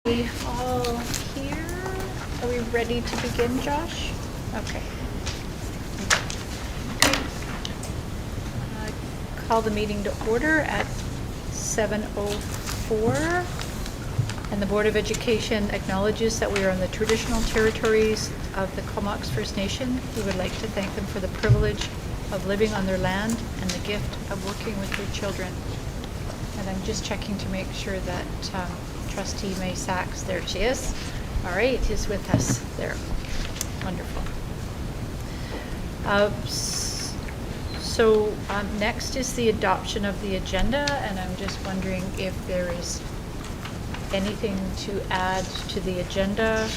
We all here? Are we ready to begin, Josh? Okay. Call the meeting to order at 7:04. And the Board of Education acknowledges that we are on the traditional territories of the Comox First Nation. We would like to thank them for the privilege of living on their land and the gift of working with their children. And I'm just checking to make sure that Trustee May Sachs, there she is. All right, is with us there. Wonderful. So next is the adoption of the agenda, and I'm just wondering if there is anything to add to the agenda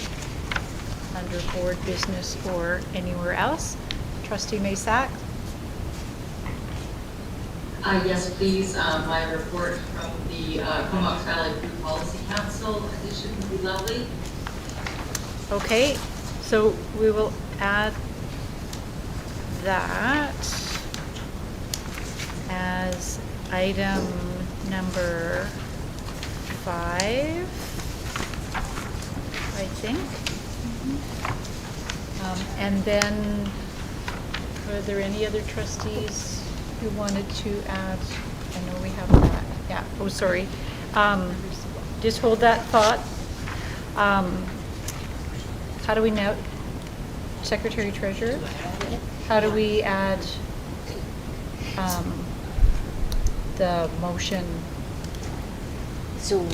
under board business or anywhere else. Trustee May Sachs? Yes, please. My report from the Comox Valley Food Policy Council edition would be lovely. Okay, so we will add that as item number 5, I think. And then, are there any other trustees who wanted to add? I know we have that. Yeah. Oh, sorry. Just hold that thought. How do we now, Secretary Treasurer? How do we add the motion? So,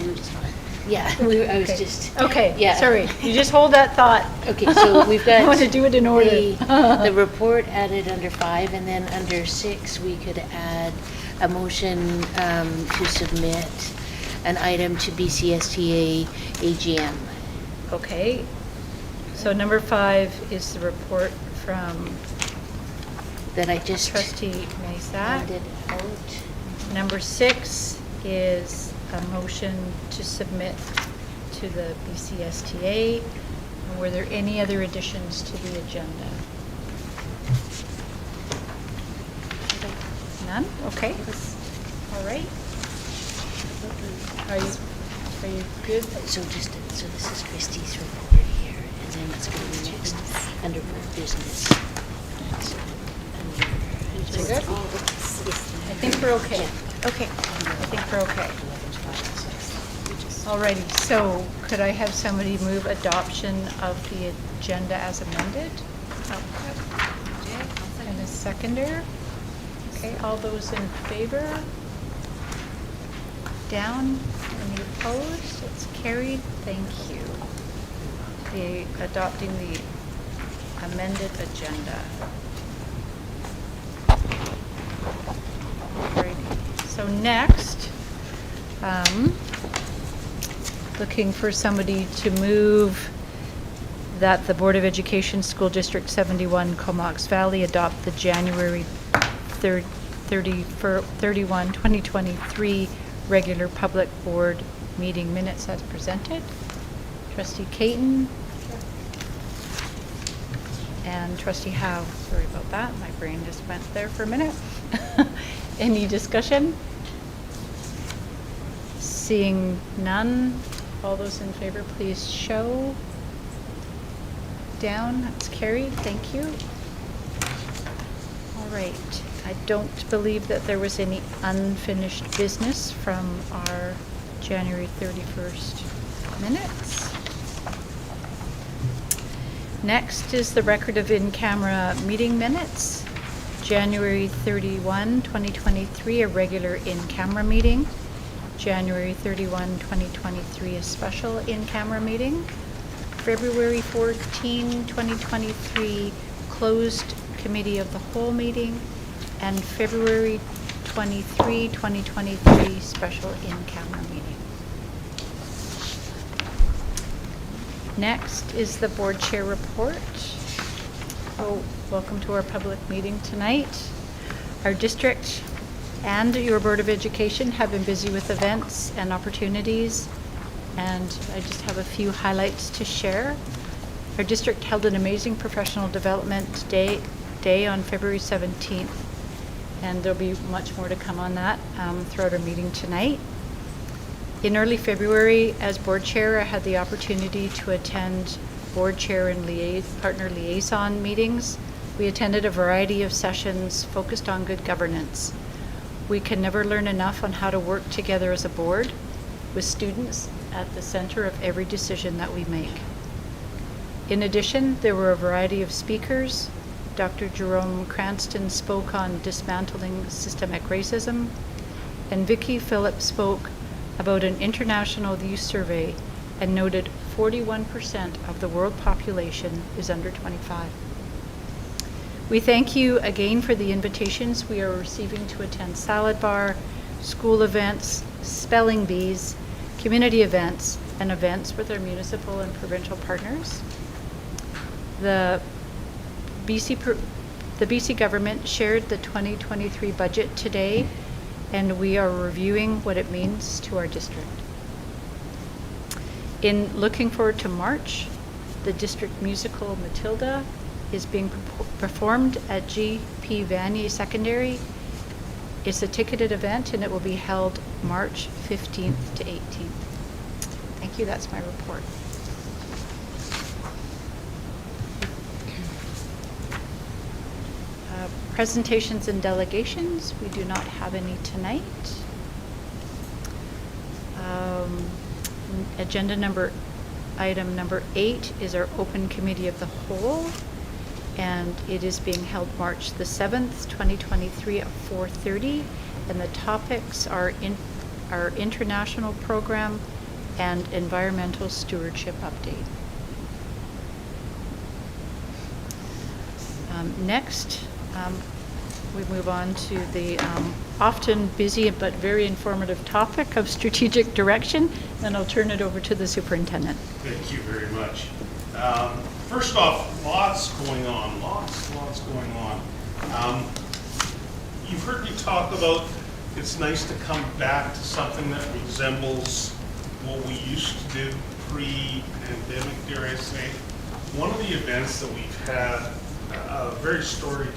yeah, I was Okay. just. Okay, yeah. sorry. You just hold that thought. Okay, so we've got. I want to do it in order. The report added under 5, and then under 6, we could add a motion to submit an item to BCSTA AGM. Okay. So number 5 is the report from That I just Trustee May Sachs. handed out. Number 6 is a motion to submit to the BCSTA. And were there any other additions to the agenda? None? Okay. All right. Are you good? So this is Christie's report here, and then it's going to be next under board business. You good? I think we're okay. Okay. I think we're okay. Alrighty, so could I have somebody move adoption of the agenda as amended? And a seconder? Okay, all those in favor? Down? Any opposed? It's carried. Thank you. Adopting the amended agenda. Alrighty, so next, looking for somebody to move that the Board of Education School District 71 Comox Valley adopt the January 31, 2023 regular public board meeting minutes as presented. Trustee Caton and Trustee Howe. Sorry about that. My brain just went there for a minute. Any discussion? Seeing none, all those in favor, please show. Down, that's carried. Thank you. All right. I don't believe that there was any unfinished business from our January 31st minutes. Next is the record of in-camera meeting minutes. January 31, 2023, a regular in-camera meeting. January 31, 2023, a special in-camera meeting. February 14, 2023, closed committee of the whole meeting. And February 23, 2023, special in-camera meeting. Next is the board chair report. Oh, welcome to our public meeting tonight. Our district and your Board of Education have been busy with events and opportunities, and I just have a few highlights to share. Our district held an amazing professional development day on February 17th, and there'll be much more to come on that throughout our meeting tonight. In early February, as board chair, I had the opportunity to attend board chair and partner liaison meetings. We attended a variety of sessions focused on good governance. We can never learn enough on how to work together as a board, with students at the center of every decision that we make. In addition, there were a variety of speakers. Dr. Jerome Cranston spoke on dismantling systemic racism, and Vicki Phillips spoke about an international youth survey and noted 41% of the world population is under 25. We thank you again for the invitations we are receiving to attend Salad Bar, school events, spelling bees, community events, and events with our municipal and provincial partners. The BC government shared the 2023 budget today, and we are reviewing what it means to our district. In looking forward to March, the district musical Matilda is being performed at G.P. Vanier Secondary. It's a ticketed event, and it will be held March 15th to 18th. Thank you. That's my report. Presentations and delegations, we do not have any tonight. Item number 8 is our open committee of the whole, and it is being held March the 7th, 2023 at 4:30, and the topics are our international program and environmental stewardship update. Next, we move on to the often busy but very informative topic of strategic direction, and I'll turn it over to the superintendent. Thank you very much. First off, lots going on. You've heard me talk about it's nice to come back to something that resembles what we used to do pre-pandemic, dare I say. One of the events that we've had a very storied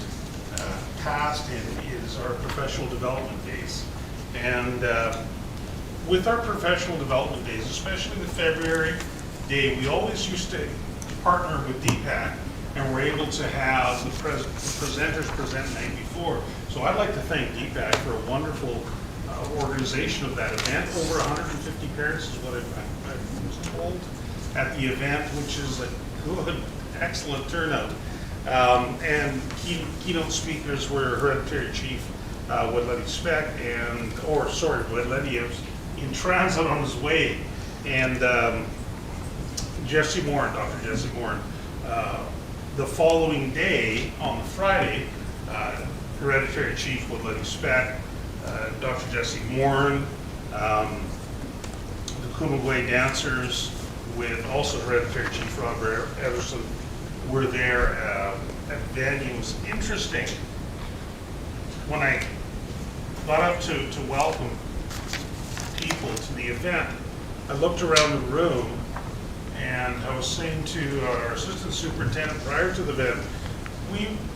past in is our professional development days. And with our professional development days, especially the February day, we always used to partner with DPAC, and we're able to have the presenters present the night before. So I'd like to thank DPAC for a wonderful organization of that event. Over 150 parents is what I was told at the event, which is a good, excellent turnout. And keynote speakers were Hereditary Chief Wedledi Speck Wedledi was in transit on his way, and Jesse Morin, Dr. Jesse Morin. The following day, on the Friday, Hereditary Chief Wedledi Speck, Dr. Jesse Morin, the Kumagway dancers with also Hereditary Chief Robert Everson were there at the venue. It was interesting. When I got up to welcome people to the event, I looked around the room, and I was saying to our assistant superintendent prior to the event,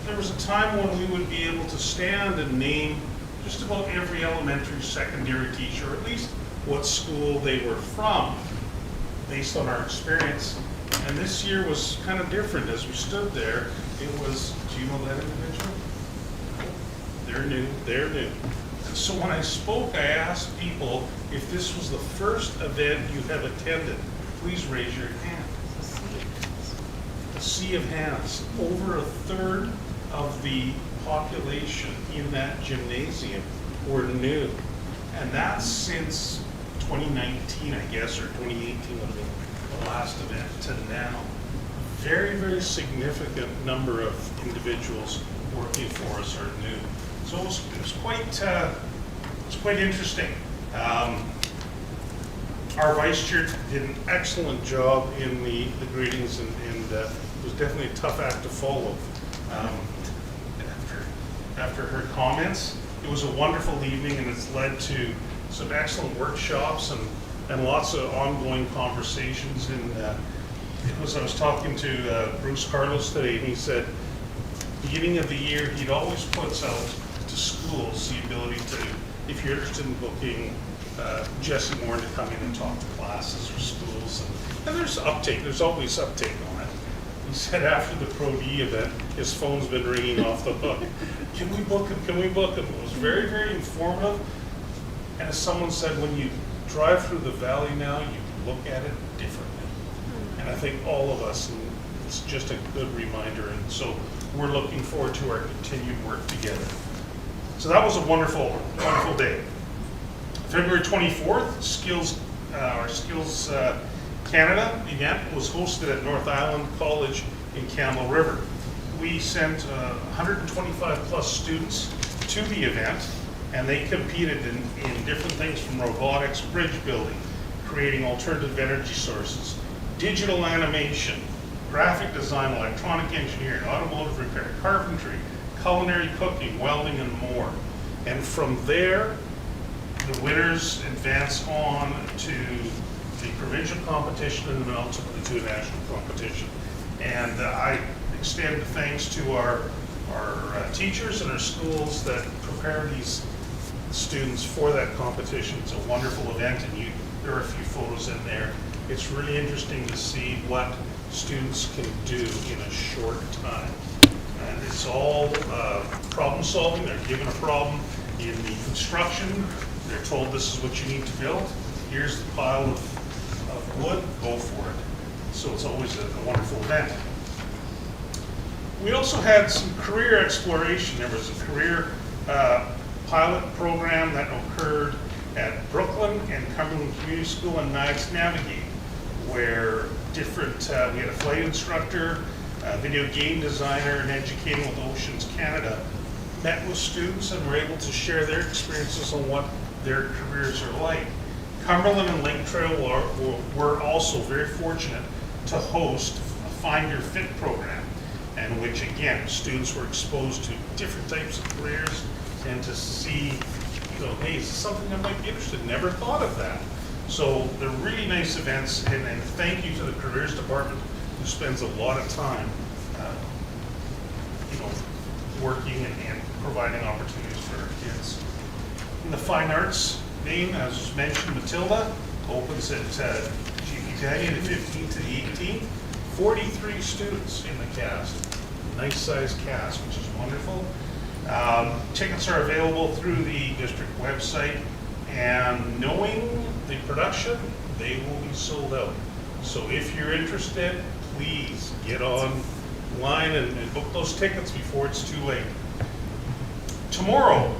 there was a time when we would be able to stand and name just about every elementary, secondary teacher, or at least what school they were from, based on our experience. And this year was kind of different. As we stood there, it was, do you know that individual? They're new. And so when I spoke, I asked people if this was the first event you have attended. Please raise your hand. A sea of hands. Over a third of the population in that gymnasium were new. And that's since 2019, I guess, or 2018 would have been the last event to now. Very, very significant number of individuals working for us are new. So it was quite interesting. Our vice chair did an excellent job in the greetings, and it was definitely a tough act to follow. After her comments, it was a wonderful evening, and it's led to some excellent workshops and lots of ongoing conversations. And I was talking to Bruce Carlos today, and he said, beginning of the year, he'd always puts out to schools the ability to, if you're interested in booking Jesse Moore to come in and talk to classes or schools. And there's uptake, there's always uptake on it. He said after the Pro D event, his phone's been ringing off the hook. Can we book him? Can we book him? It was very, very informative. And as someone said, when you drive through the valley now, you look at it differently. And I think all of us, and it's just a good reminder. And so we're looking forward to our continued work together. So that was a wonderful, wonderful day. February 24th, our Skills Canada event was hosted at North Island College in Camel River. We sent 125 plus students to the event, and they competed in different things from robotics, bridge building, creating alternative energy sources, digital animation, graphic design, electronic engineering, automotive repair, carpentry, culinary cooking, welding, and more. And from there, the winners advance on to the provincial competition and then ultimately to a national competition. And I extend thanks to our teachers and our schools that prepare these students for that competition. It's a wonderful event, and there are a few photos in there. It's really interesting to see what students can do in a short time. And it's all problem solving. They're given a problem in the construction. They're told this is what you need to build. Here's the pile of wood, go for it. So it's always a wonderful event. We also had some career exploration. There was a career pilot program that occurred at Brooklyn and Cumberland Community School and Knives Navigate, where we had a flight instructor, a video game designer, and Educating with Oceans Canada met with students and were able to share their experiences on what their careers are like. Cumberland and Lake Trail were also very fortunate to host a Find Your Fit program, in which, again, students were exposed to different types of careers and to see, hey, is this something I might be interested in? Never thought of that. So they're really nice events, and thank you to the Careers Department, who spends a lot of time working and providing opportunities for our kids. In the Fine Arts vein, as was mentioned, Matilda opens at GP Daniel, the 15th to the 18th. 43 students in the cast. Nice sized cast, which is wonderful. Tickets are available through the district website, and knowing the production, they will be sold out. So if you're interested, please get online and book those tickets before it's too late. Tomorrow,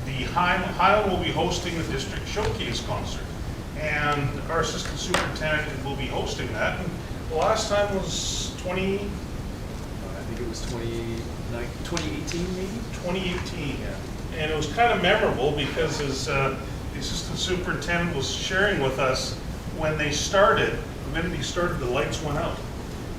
the Highland will be hosting the district showcase concert, and our assistant superintendent will be hosting that. And the last time was I think it was 2018 maybe? 2018, and it was kind of memorable because as the assistant superintendent was sharing with us, when they started, the minute he started, the lights went out.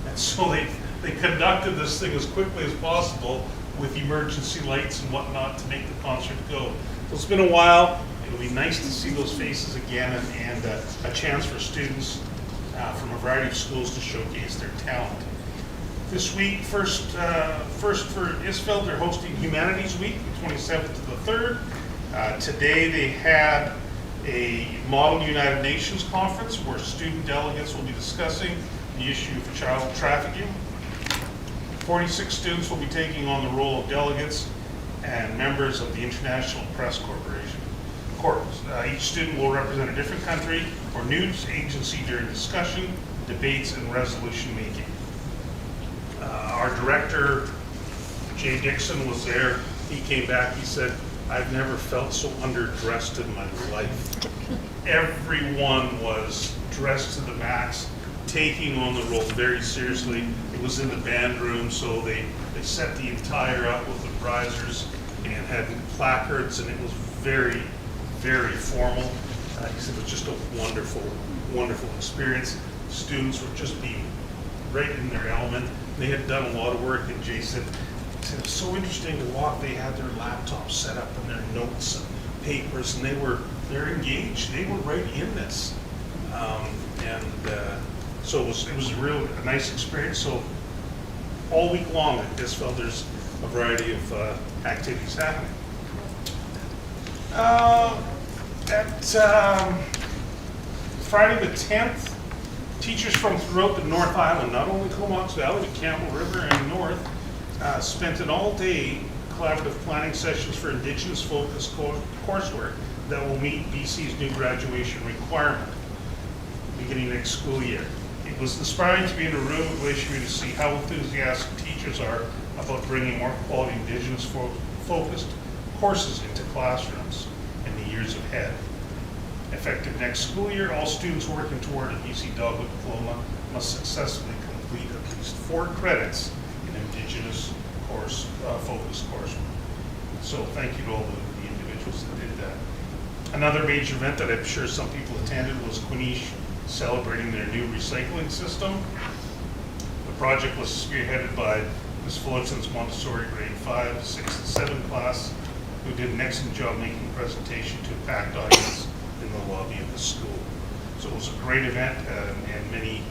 And so they conducted this thing as quickly as possible with emergency lights and whatnot to make the concert go. So it's been a while. It'll be nice to see those faces again, and a chance for students from a variety of schools to showcase their talent. This week, first for Isfeld, they're hosting Humanities Week, the 27th to the 3rd. Today they had a Model United Nations conference where student delegates will be discussing the issue of child trafficking. 46 students will be taking on the role of delegates and members of the International Press Corporation. Each student will represent a different country or news agency during discussion, debates, and resolution making. Our director, Jay Dixon, was there. He came back, he said, I've never felt so underdressed in my life. Everyone was dressed to the max, taking on the role very seriously. It was in the band room, so they set the entire up with the risers and had placards, and it was very, very formal. He said it was just a wonderful, wonderful experience. Students were just being right in their element. They had done a lot of work, and Jay said it was so interesting to walk. They had their laptops set up and their notes and papers, and they're engaged. They were right in this, so it was a nice experience. So all week long at Isfeld, there's a variety of activities happening. At Friday the 10th, teachers from throughout the North Island, not only Comox Valley, but Campbell River and North, spent an all-day collaborative planning sessions for Indigenous-focused coursework that will meet BC's new graduation requirement beginning next school year. It was inspiring to be in a room at Glacier View to see how enthusiastic teachers are about bringing more quality Indigenous-focused courses into classrooms in the years ahead. Effective next school year, all students working toward a BC Dogwood diploma must successfully complete at least 4 credits in Indigenous focused coursework. So thank you to all the individuals that did that. Another major event that I'm sure some people attended was Quinish celebrating their new recycling system. The project was spearheaded by Ms. Fullerton's Montessori grade 5, 6, and 7 class, who did an excellent job making a presentation to a packed audience in the lobby of the school. So it was a great event, and many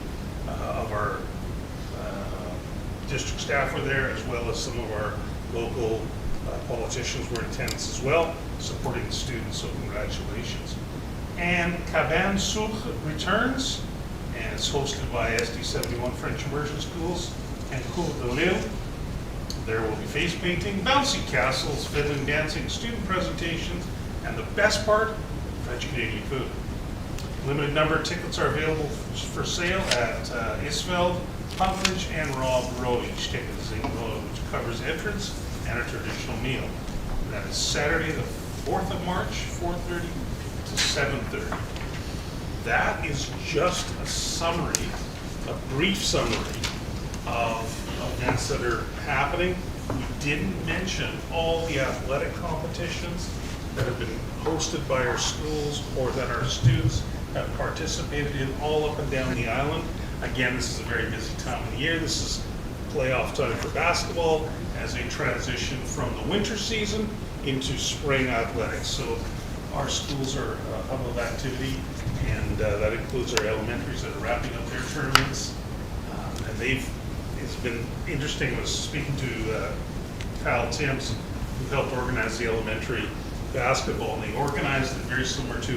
of our district staff were there, as well as some of our local politicians were in attendance as well, supporting the students, so congratulations. And Cabane Souk returns, and it's hosted by SD71 French Immersion Schools and Cours de Lille. There will be face painting, bouncy castles, fiddling, dancing, student presentations, and the best part, French Canadian food. Limited number of tickets are available for sale at Isveld, Pumpridge, and Rob Rowe. Each ticket is $8, which covers entrance and a traditional meal. That is Saturday, the 4th of March, 4:30 to 7:30. That is just a summary, a brief summary of events that are happening. We didn't mention all the athletic competitions that have been hosted by our schools or that our students have participated in all up and down the island. Again, this is a very busy time of the year. This is playoff time for basketball as they transition from the winter season into spring athletics. So our schools are a hub of activity, and that includes our elementaries that are wrapping up their tournaments. And it's been interesting. I was speaking to Kyle Timms, who helped organize the elementary basketball, and they organized it very similar to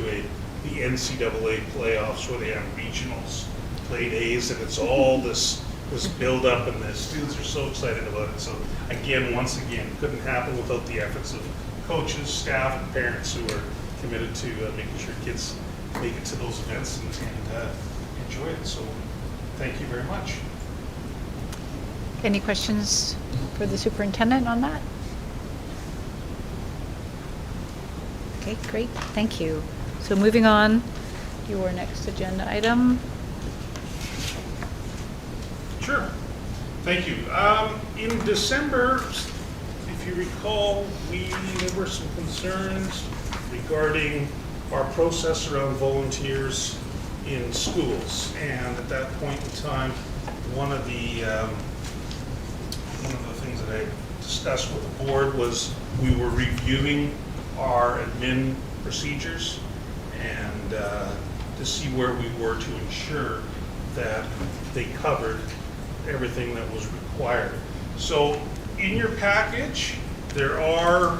the NCAA playoffs, where they have regionals, play days, and it's all this build up, and the students are so excited about it. So again, once again, couldn't happen without the efforts of coaches, staff, and parents who are committed to making sure kids make it to those events and enjoy it. So thank you very much. Any questions for the superintendent on that? Okay, great, thank you. So moving on, your next agenda item. Sure. Thank you. In December, if you recall, there were some concerns regarding our process around volunteers in schools. And at that point in time, one of the things that I discussed with the board was we were reviewing our admin procedures and to see where we were to ensure that they covered everything that was required. So in your package, there are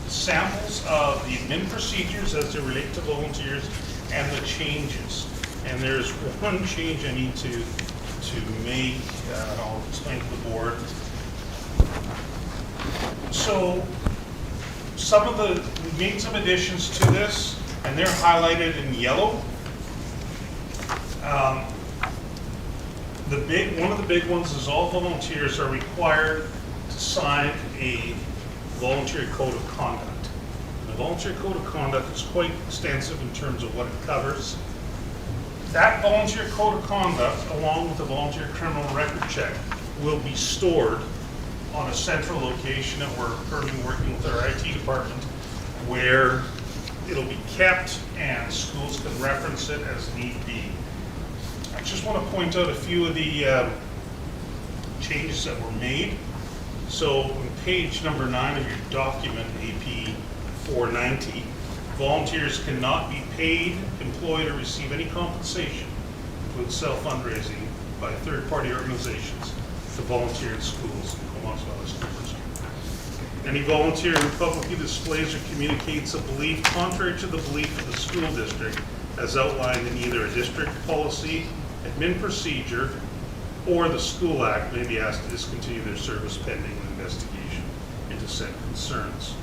samples of the admin procedures as they relate to volunteers and the changes. And there's one change I need to make, and I'll explain to the board. So we made some additions to this, and they're highlighted in yellow. One of the big ones is all volunteers are required to sign a voluntary code of conduct. And the voluntary code of conduct is quite extensive in terms of what it covers. That voluntary code of conduct, along with the volunteer criminal record check, will be stored on a central location that we're currently working with our IT department, where it'll be kept and schools can reference it as need be. I just want to point out a few of the changes that were made. So on page number 9 of your document, AP 490, volunteers cannot be paid, employed, or receive any compensation, including self-fundraising by third-party organizations to volunteer in schools in Comox Valley School District. Any volunteer who publicly displays or communicates a belief contrary to the belief of the school district as outlined in either a district policy, admin procedure, or the school act may be asked to discontinue their service pending an investigation into said concerns.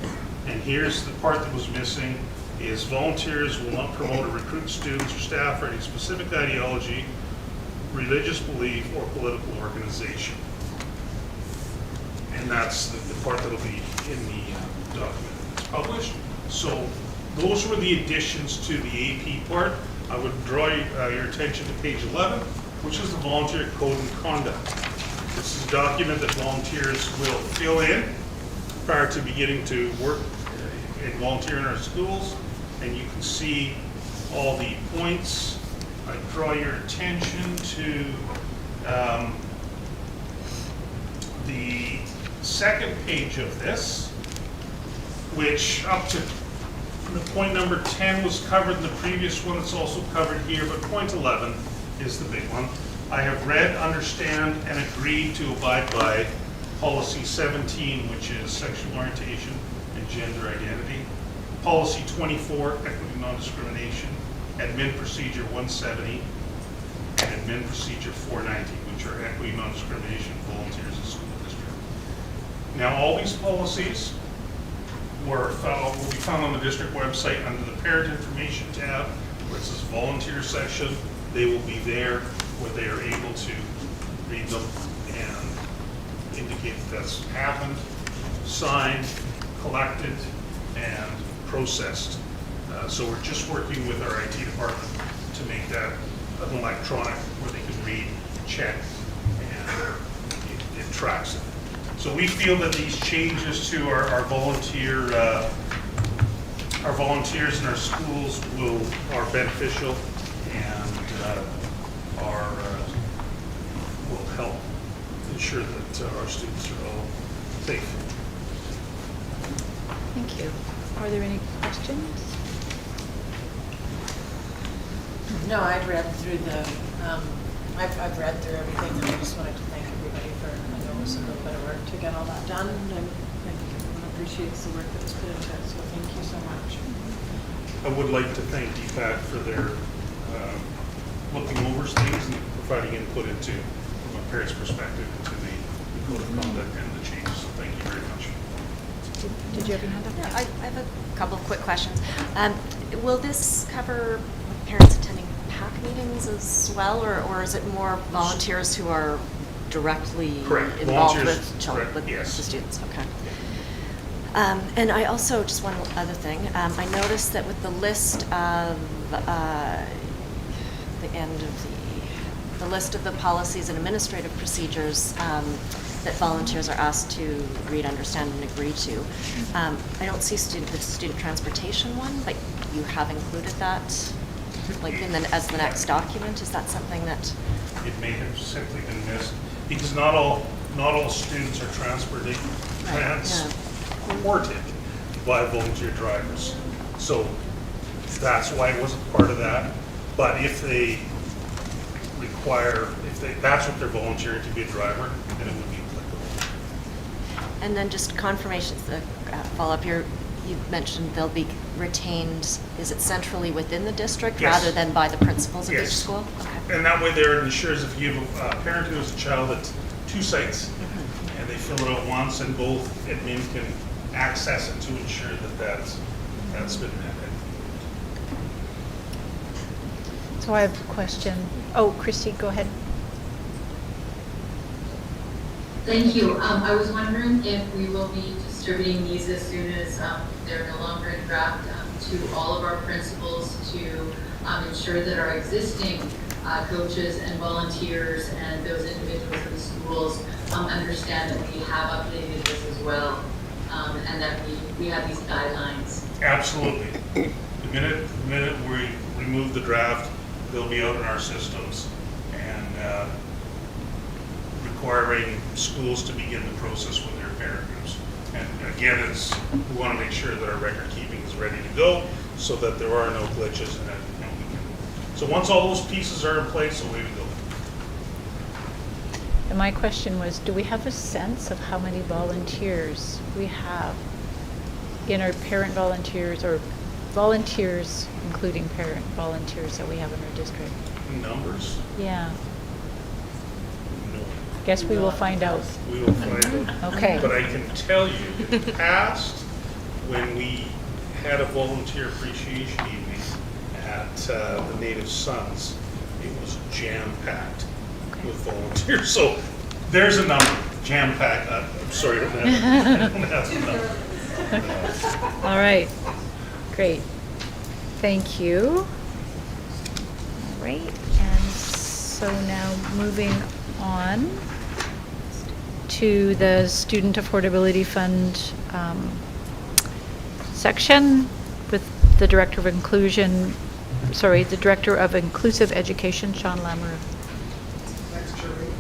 And here's the part that was missing, is volunteers will not promote or recruit students or staff for any specific ideology, religious belief, or political organization. And that's the part that'll be in the document that's published. So those were the additions to the AP part. I would draw your attention to page 11, which is the volunteer code and conduct. This is a document that volunteers will fill in prior to beginning to work and volunteer in our schools. And you can see all the points. I draw your attention to the second page of this, which up to the point number 10 was covered in the previous one. It's also covered here, but point 11 is the big one. I have read, understand, and agreed to abide by policy 17, which is sexual orientation and gender identity. Policy 24, equity non-discrimination, admin procedure 170, and admin procedure 490, which are equity non-discrimination volunteers in school district. Now, all these policies will be found on the district website under the parent information tab, where it says volunteer section. They will be there where they are able to read them and indicate that that's happened, signed, collected, and processed. So we're just working with our IT department to make that an electronic where they can read, check, and it tracks it. So we feel that these changes to our volunteers in our schools are beneficial and will help ensure that our students are all safe. Thank you. Are there any questions? No, I've read through I've read through everything, and I just wanted to thank everybody for, I know it was a little bit of work to get all that done, and I think everyone appreciates the work that was put into it, so thank you so much. I would like to thank DPAC for their looking over things and providing input into, from a parent's perspective, into the code of conduct and the changes. So thank you very much. Did you have your hand up? Yeah, I have a couple of quick questions. Will this cover parents attending PAC meetings as well, or is it more volunteers who are directly Correct. involved Volunteers, with children, correct, with yes. the students? Okay. And I also, just one other thing, I noticed that with the list of the list of the policies and administrative procedures that volunteers are asked to read, understand, and agree to. I don't see the student transportation one, but you have included that, like as the next document. Is that something that? It may have simply been missed because not all students are transported by volunteer drivers. So that's why it wasn't part of that. But if they that's what they're volunteering to be a driver, then it would be applicable. And then just confirmations, the follow-up, you mentioned they'll be retained, is it centrally within the district Yes. rather than by the principals of Yes. each school? Okay. And that way there it ensures if you have a parent who has a child at 2 sites and they fill it out once and both admin can access it to ensure that that's been met. So I have a question. Oh, Christy, go ahead. Thank you. I was wondering if we will be distributing these as soon as they're no longer in draft to all of our principals to ensure that our existing coaches and volunteers and those individuals in the schools understand that we have updated this as well, and that we have these guidelines. Absolutely. The minute we remove the draft, they'll be out in our systems and requiring schools to begin the process with their parent groups. And again, we want to make sure that our record keeping is ready to go so that there are no glitches in it. So once all those pieces are in place, away we go. And my question was, do we have a sense of how many volunteers we have in our parent volunteers, or volunteers, including parent volunteers, that we have in our district? Numbers? Yeah, No. guess we will find out. We will find out. Okay. But I can tell you, in the past, when we had a volunteer appreciation evening at the Native Sons, it was jam-packed Okay. with volunteers. So there's a number, jam-packed. I'm sorry, I don't have the number. All right, great. Thank you. All right, and so now moving on to the Student Affordability Fund section with the Director of the Director of Inclusive Education, Sean Lamoureux. Thanks, Jeremy.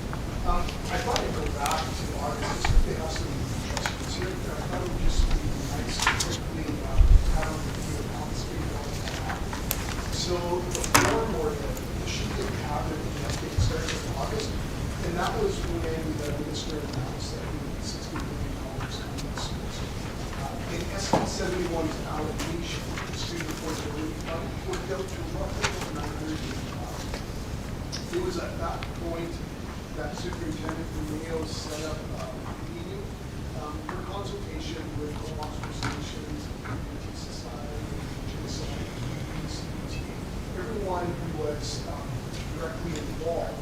I thought I'd go back to August, since we have some trustees here, but I thought it would just be nice to quickly have a review of how it's been going. So the form or the sheet that we have in the update starts in August, and that was when the minister announced that we need $60 million coming to schools. In SB 71's allocation, the Student Affordability Fund worked out to roughly $900 million. It was at that point that Superintendent Romeo set up a meeting for consultation with Hospital Solutions, Community Society, GSI, CBT, everyone who was directly involved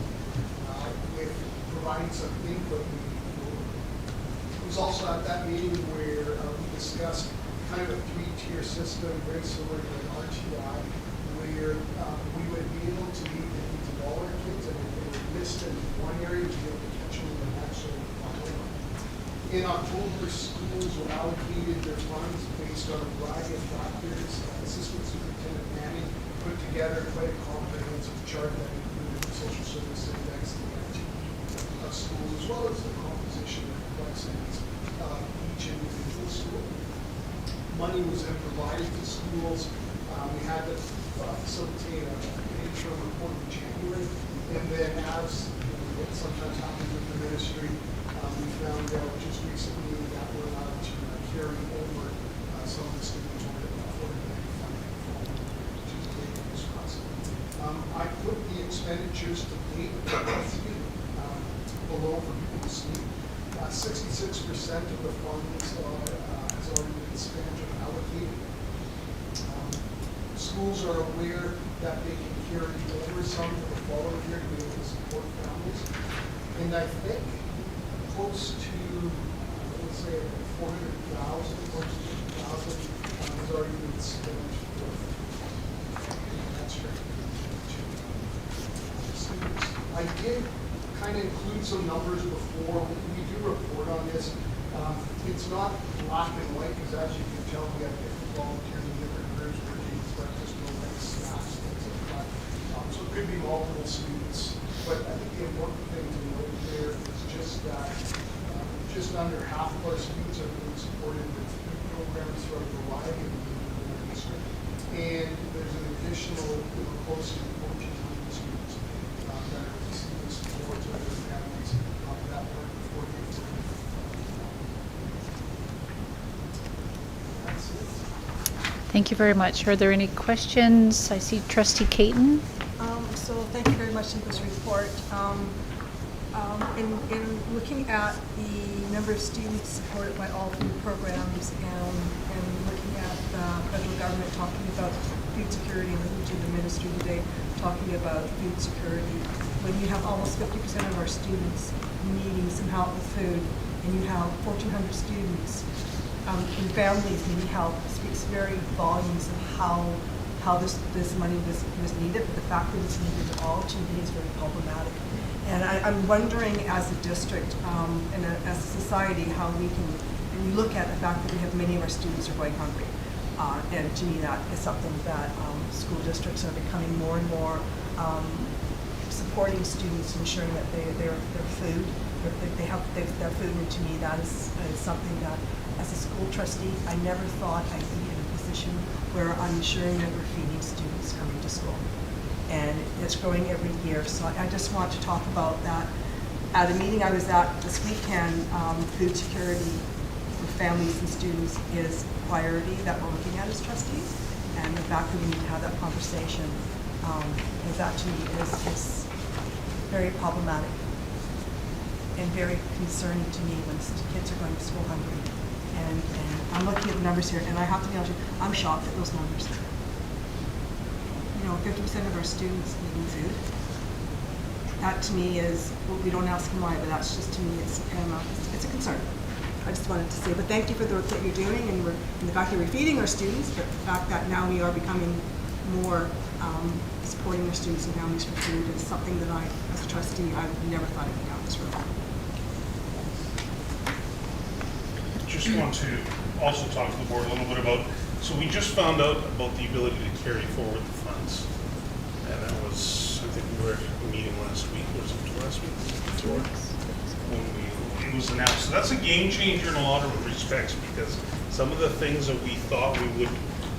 with providing some input. It was also at that meeting where we discussed kind of a three-tier system, very similar to an RTI, where we would be able to meet the needs of all our kids, and if they were missed in one area, we'd be able to catch them in the next one. In October, schools were allocated their funds based on a variety of factors. Assistant Superintendent Manning put together quite a comprehensive chart that included the social service index, the FTE of schools, as well as the composition and complexities of each individual school. Money was then provided to schools. We had to facilitate an interim report in January, and then as what sometimes happens with the ministry, we found out just recently that we're allowed to carry over some of the students on the affordability funding to the state of Wisconsin. I put the expenditures to date below for people to see. 66% of the funds has already been spent or allocated. Schools are aware that they can carry over some to the following year to be able to support families. And I think close to, let's say, 400,000, close to 50,000 has already been spent for that's right, to students. I did kind of include some numbers before. We do report on this. It's not black and white, because as you can tell, we have different volunteers in different groups working breakfast, like snacks, things like that. So it could be multiple students. But I think the important thing to note there is just that just under half of our students are being supported with food programs throughout a variety of the district. And there's an additional close to 1,400 students that are receiving support to their families that were before they were. That's it. Thank you very much. Are there any questions? I see Trustee Caton. So thank you very much for this report. In looking at the number of students supported by all food programs and looking at the federal government talking about food security and listening to the ministry today talking about food security, when you have almost 50% of our students needing some help with food and you have 1,400 students and families needing help, speaks very volumes of how this money was needed, but the fact that it's needed at all to me is very problematic. And I'm wondering, as a district and as a society, how we look at the fact that we have many of our students are going hungry. And to me, that is something that school districts are becoming more and more supporting students, ensuring that their food, they have their food. And to me, that is something that, as a school trustee, I never thought I'd be in a position where I'm ensuring that we're feeding students coming to school. And it's growing every year. So I just want to talk about that At a meeting I was at this weekend, food security for families and students is a priority that we're looking at as trustees. And the fact that we need to have that conversation is actually is very problematic and very concerning to me when kids are going to school hungry. And I'm looking at the numbers here, and I have to be honest with you, I'm shocked at those numbers. You know, 50% of our students eating food. That to me is, well, we don't ask them why, but that's just, to me, it's a concern. I just wanted to say, but thank you for the work that you're doing, and the fact that we're feeding our students, but the fact that now we are becoming more supporting our students and families for food is something that I, as a trustee, I've never thought I'd be down this road. Just want to also talk to the board a little bit about, so we just found out about the ability to carry forward the funds. And that was, I think we were at a meeting last week, was it last week? When it was announced. So that's a game changer in a lot of respects, because some of the things that we thought we would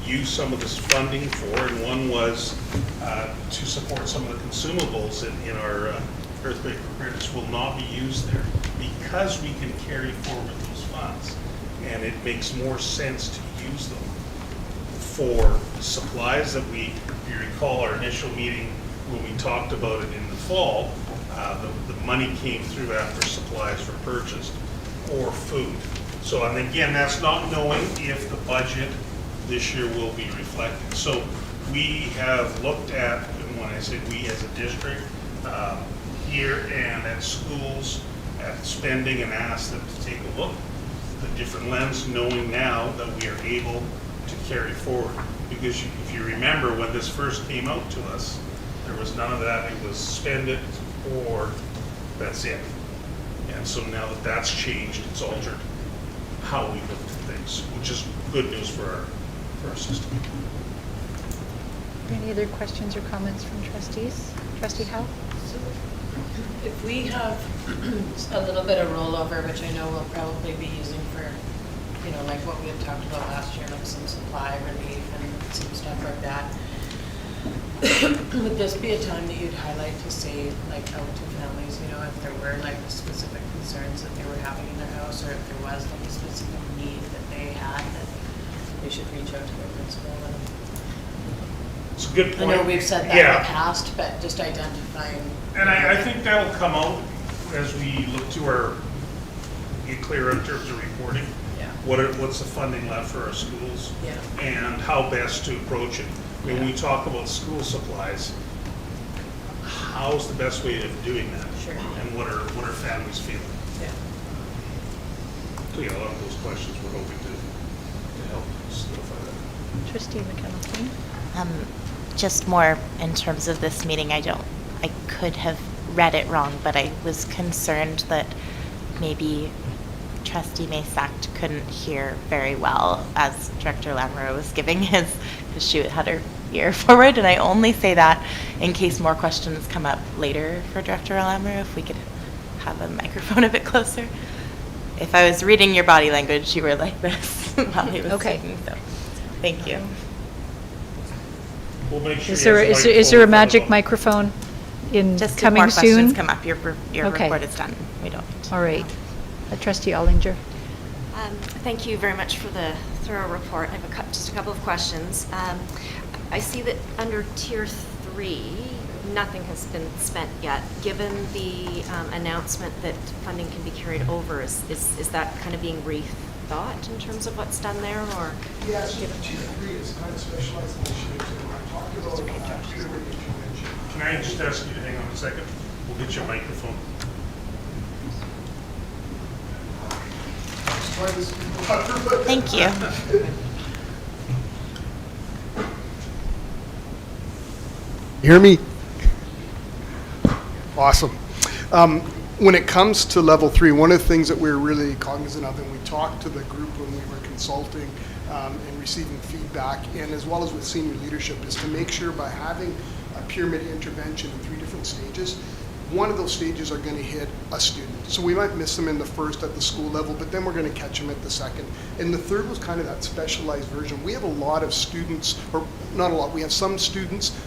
use some of this funding for, and one was to support some of the consumables in our earthquake preparedness, will not be used there because we can carry forward those funds. And it makes more sense to use them for supplies that we, if you recall our initial meeting when we talked about it in the fall, the money came through after supplies were purchased or food. So, and again, that's not knowing if the budget this year will be reflected. So we have looked at, and when I say we as a district, here and at schools, at spending, and asked them to take a look the different lens, knowing now that we are able to carry forward. Because if you remember, when this first came out to us, there was none of that. It was spend it or that's it. And so now that that's changed, it's altered how we look at things, which is good news for our system. Any other questions or comments from trustees? Trustee Howe? If we have a little bit of rollover, which I know we'll probably be using for, you know, like what we had talked about last year, like some supply relief and some stuff like that, would this be a time that you'd highlight to say, like, out to families, you know, if there were like specific concerns that they were having in their house, or if there was like a specific need that they had, that they should reach out to their principal? And It's a good I point. know we've said that in the past, but just identifying. And I think that'll come out as we look to get clearer in terms of reporting. Yeah. What's the funding left for our schools? Yeah. And how best to approach it. When we talk about school supplies, how's the best way of doing that? Sure. And what are families feeling? Yeah. So yeah, a lot of those questions we're hoping to help solidify that. Trustee McKenna-Flynn? Just more in terms of this meeting, I could have read it wrong, but I was concerned that maybe Trustee Maysakt couldn't hear very well as Director Lamoureux was giving his she had her ear forward, and I only say that in case more questions come up later for Director Lamoureux, if we could have a microphone a bit closer. If I was reading your body language, you were like this while he was speaking, so thank you. We'll make sure Is there a magic microphone in Just if coming more soon? questions come up, your Okay. report is done. We don't. All right. Trustee Ollinger? Thank you very much for the thorough report. I have just a couple of questions. I see that under Tier 3, nothing has been spent yet. Given the announcement that funding can be carried over, is that kind of being rethought in terms of what's done there, or? Yeah, so Tier 3 is kind of specialized initiatives, and when I talked about peer intervention. Can I just ask you to hang on a second? We'll get your microphone. Thank you. Hear me? Awesome. When it comes to level 3, one of the things that we're really cognizant of, and we talked to the group when we were consulting and receiving feedback, and as well as with senior leadership, is to make sure by having a pyramid intervention in 3 different stages, one of those stages are going to hit a student. So we might miss them in the first at the school level, but then we're going to catch them at the second. And the third was kind of that specialized version. We have a lot of students, or not a lot, we have some students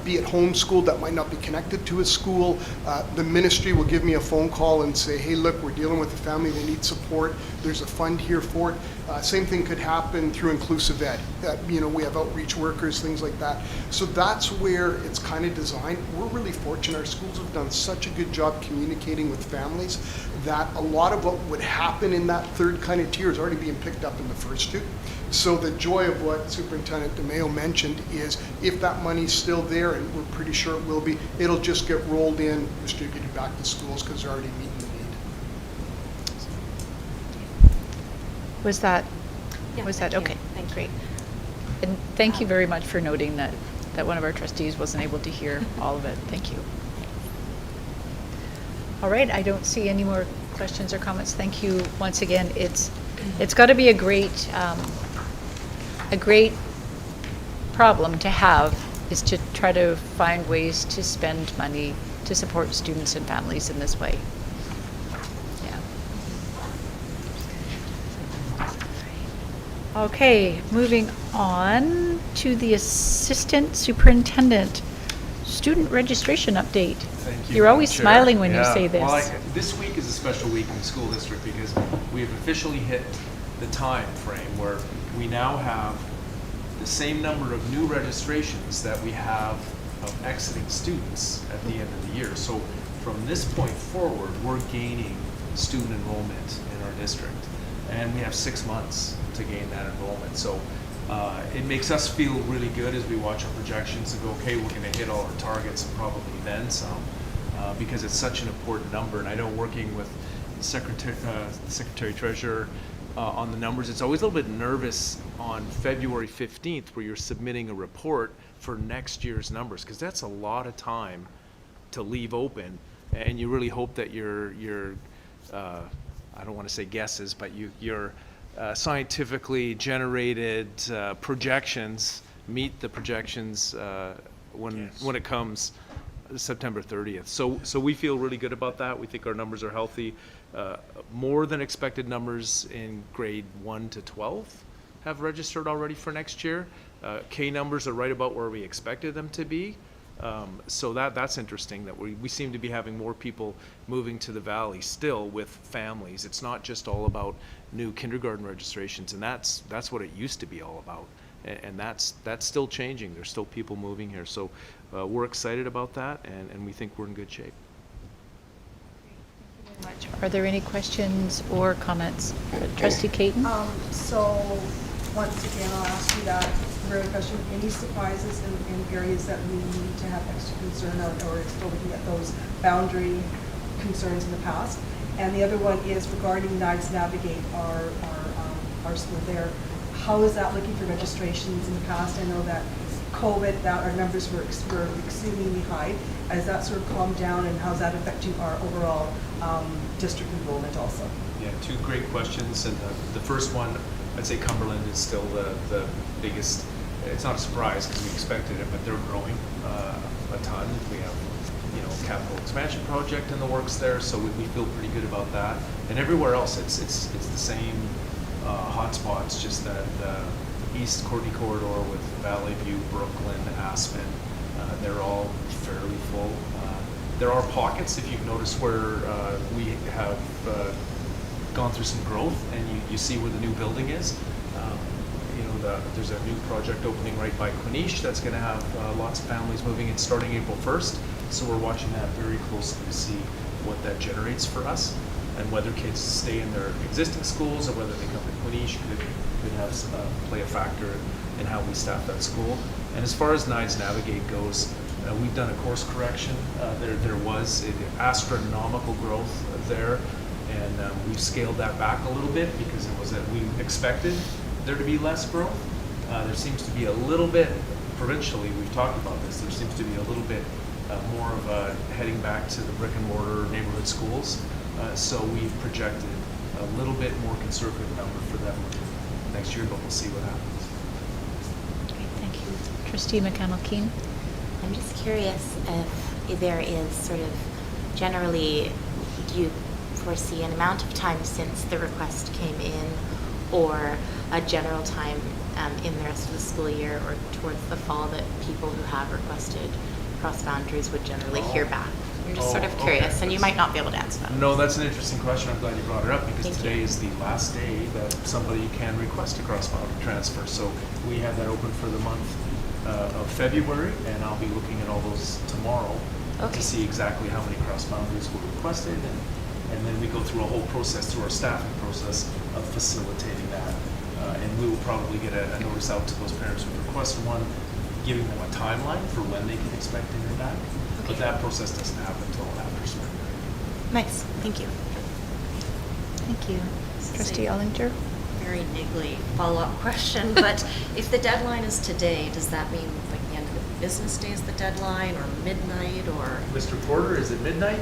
be it homeschooled, that might not be connected to a school. The ministry will give me a phone call and say, hey, look, we're dealing with a family, they need support. There's a fund here for it. Same thing could happen through Inclusive Ed. We have outreach workers, things like that. So that's where it's kind of designed. We're really fortunate. Our schools have done such a good job communicating with families that a lot of what would happen in that third kind of tier is already being picked up in the first two. So the joy of what Superintendent DeMayo mentioned is if that money's still there, and we're pretty sure it will be, it'll just get rolled in, distributed back to schools because they're already meeting the need. Was that, Yeah, was that, thank you. okay, Thank you. great. And thank you very much for noting that one of our trustees wasn't able to hear all of it. Thank you. All right, I don't see any more questions or comments. Thank you once again. It's got to be a great problem to have, is to try to find ways to spend money to support students and families in this way. Yeah. Okay, moving on to the Assistant Superintendent Student Registration Update. Thank you. You're always Madam Chair. smiling when you say this. Well, this week is a special week in the school district because we have officially hit the time frame where we now have the same number of new registrations that we have of exiting students at the end of the year. So from this point forward, we're gaining student enrollment in our district. And we have 6 months to gain that enrollment. So it makes us feel really good as we watch our projections and go, okay, we're going to hit all our targets and probably then some, because it's such an important number. And I know working with the Secretary Treasurer on the numbers, it's always a little bit nervous on February 15th where you're submitting a report for next year's numbers, because that's a lot of time to leave open, and you really hope that your I don't want to say guesses, but your scientifically generated projections meet the projections when it comes September 30th. So we feel really good about that. We think our numbers are healthy. More than expected numbers in grade 1 to 12 have registered already for next year. K numbers are right about where we expected them to be. So that's interesting that we seem to be having more people moving to the Valley still with families. It's not just all about new kindergarten registrations, and that's what it used to be all about. And that's still changing. There's still people moving here. So we're excited about that, and we think we're in good shape. Are there any questions or comments? Trustee Caton? So, once again, I'll ask you that very question. Any surprises in areas that we need to have extra concern of, or still looking at those boundary concerns in the past? And the other one is regarding Knives Navigate, our school there. How is that looking for registrations in the past? I know that COVID, that our numbers were exceedingly high. Has that sort of calmed down, and how's that affecting our overall district enrollment also? Yeah, two great questions. And the first one, I'd say Cumberland is still the biggest. It's not a surprise because we expected it, but they're growing a ton. We have, capital expansion project in the works there, so we feel pretty good about that. And everywhere else, it's the same hotspots, just that East Courtney corridor with Valley View, Brooklyn, Aspen. They're all fairly full. There are pockets, if you've noticed, where we have gone through some growth, and you see where the new building is. There's a new project opening right by Quinish that's going to have lots of families moving in starting April 1st. So we're watching that very closely to see what that generates for us, and whether kids stay in their existing schools or whether they come to Quinish could have play a factor in how we staff that school. And as far as Knives Navigate goes, we've done a course correction. There was astronomical growth there, and we've scaled that back a little bit because it was that we expected there to be less growth. There seems to be a little bit, provincially, we've talked about this, there seems to be a little bit more of a heading back to the brick and mortar neighborhood schools. So we've projected a little bit more conservative number for them next year, but we'll see what happens. Great, thank you. Trustee McConnell-Keen? I'm just curious if there is sort of generally, do you foresee an amount of time since the request came in, or a general time in the rest of the school year or towards the fall that people who have requested cross boundaries would generally hear back? I'm just sort of Oh, curious, okay. and you might not be able to answer that. No, that's an interesting question. I'm glad you brought it up because Thank today you. is the last day that somebody can request a cross-boundary transfer. So we have that open for the month of February, and I'll be looking at all those tomorrow Okay. to see exactly how many cross-boundaries were requested, and then we go through a whole process, through our staffing process of facilitating that. And we will probably get a notice out to those parents who request one, giving them a timeline for when they can expect to hear back. But Okay. that process doesn't happen until after spring break. Nice, thank you. Thank you. Trustee Ollinger? Very niggly follow-up question, but if the deadline is today, does that mean like the end of the business day is the deadline, or midnight, or? Mr. Porter, is it midnight?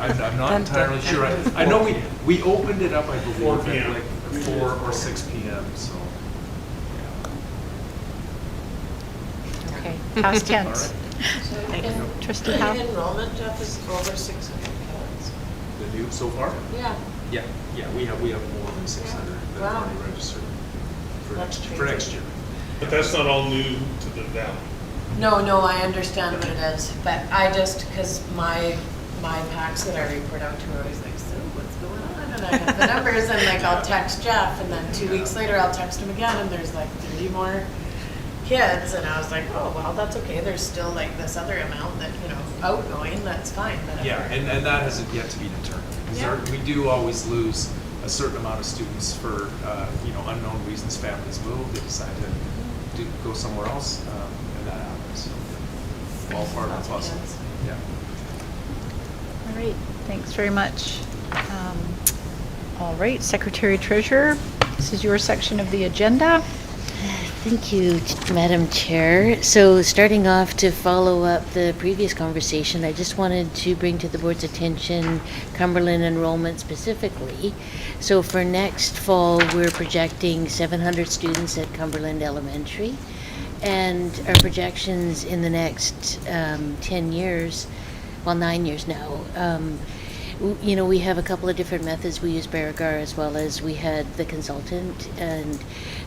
I'm not Dun, entirely dun, sure. dun. I know we opened it up, I 4 believe, p.m. at like 4 or 6 p.m., so. yeah. Okay, past tense. All Thank you. And Trustee Howe? enrollment, Jeff, is over 600 kids. The new so far? Yeah. Yeah, we have more than 600 that have Wow. already registered That's for crazy. next year. But that's not all new to the valley. No, I understand what it is, but I just, because my packs that I report out to are always like, so what's going on? And I have the numbers, and like I'll text Jeff, and then 2 weeks later I'll text him again, and there's like 30 more kids, and I was like, oh, well, that's okay, there's still like this other amount that, outgoing, that's fine, but. Yeah, and that hasn't yet to be determined. Because Yeah. we do always lose a certain amount of students for, unknown reasons. Families move, they decide to go somewhere else, and that happens. So, all part of Lots the of puzzle. kids. Yeah. All right, thanks very much. All right, Secretary Treasurer, this is your section of the agenda. Thank you, Madam Chair. So starting off to follow up the previous conversation, I just wanted to bring to the board's attention Cumberland enrollment specifically. So for next fall, we're projecting 700 students at Cumberland Elementary. And our projections in the next 10 years, well, 9 years now, we have a couple of different methods. We use Beauregard as well as we had the consultant, and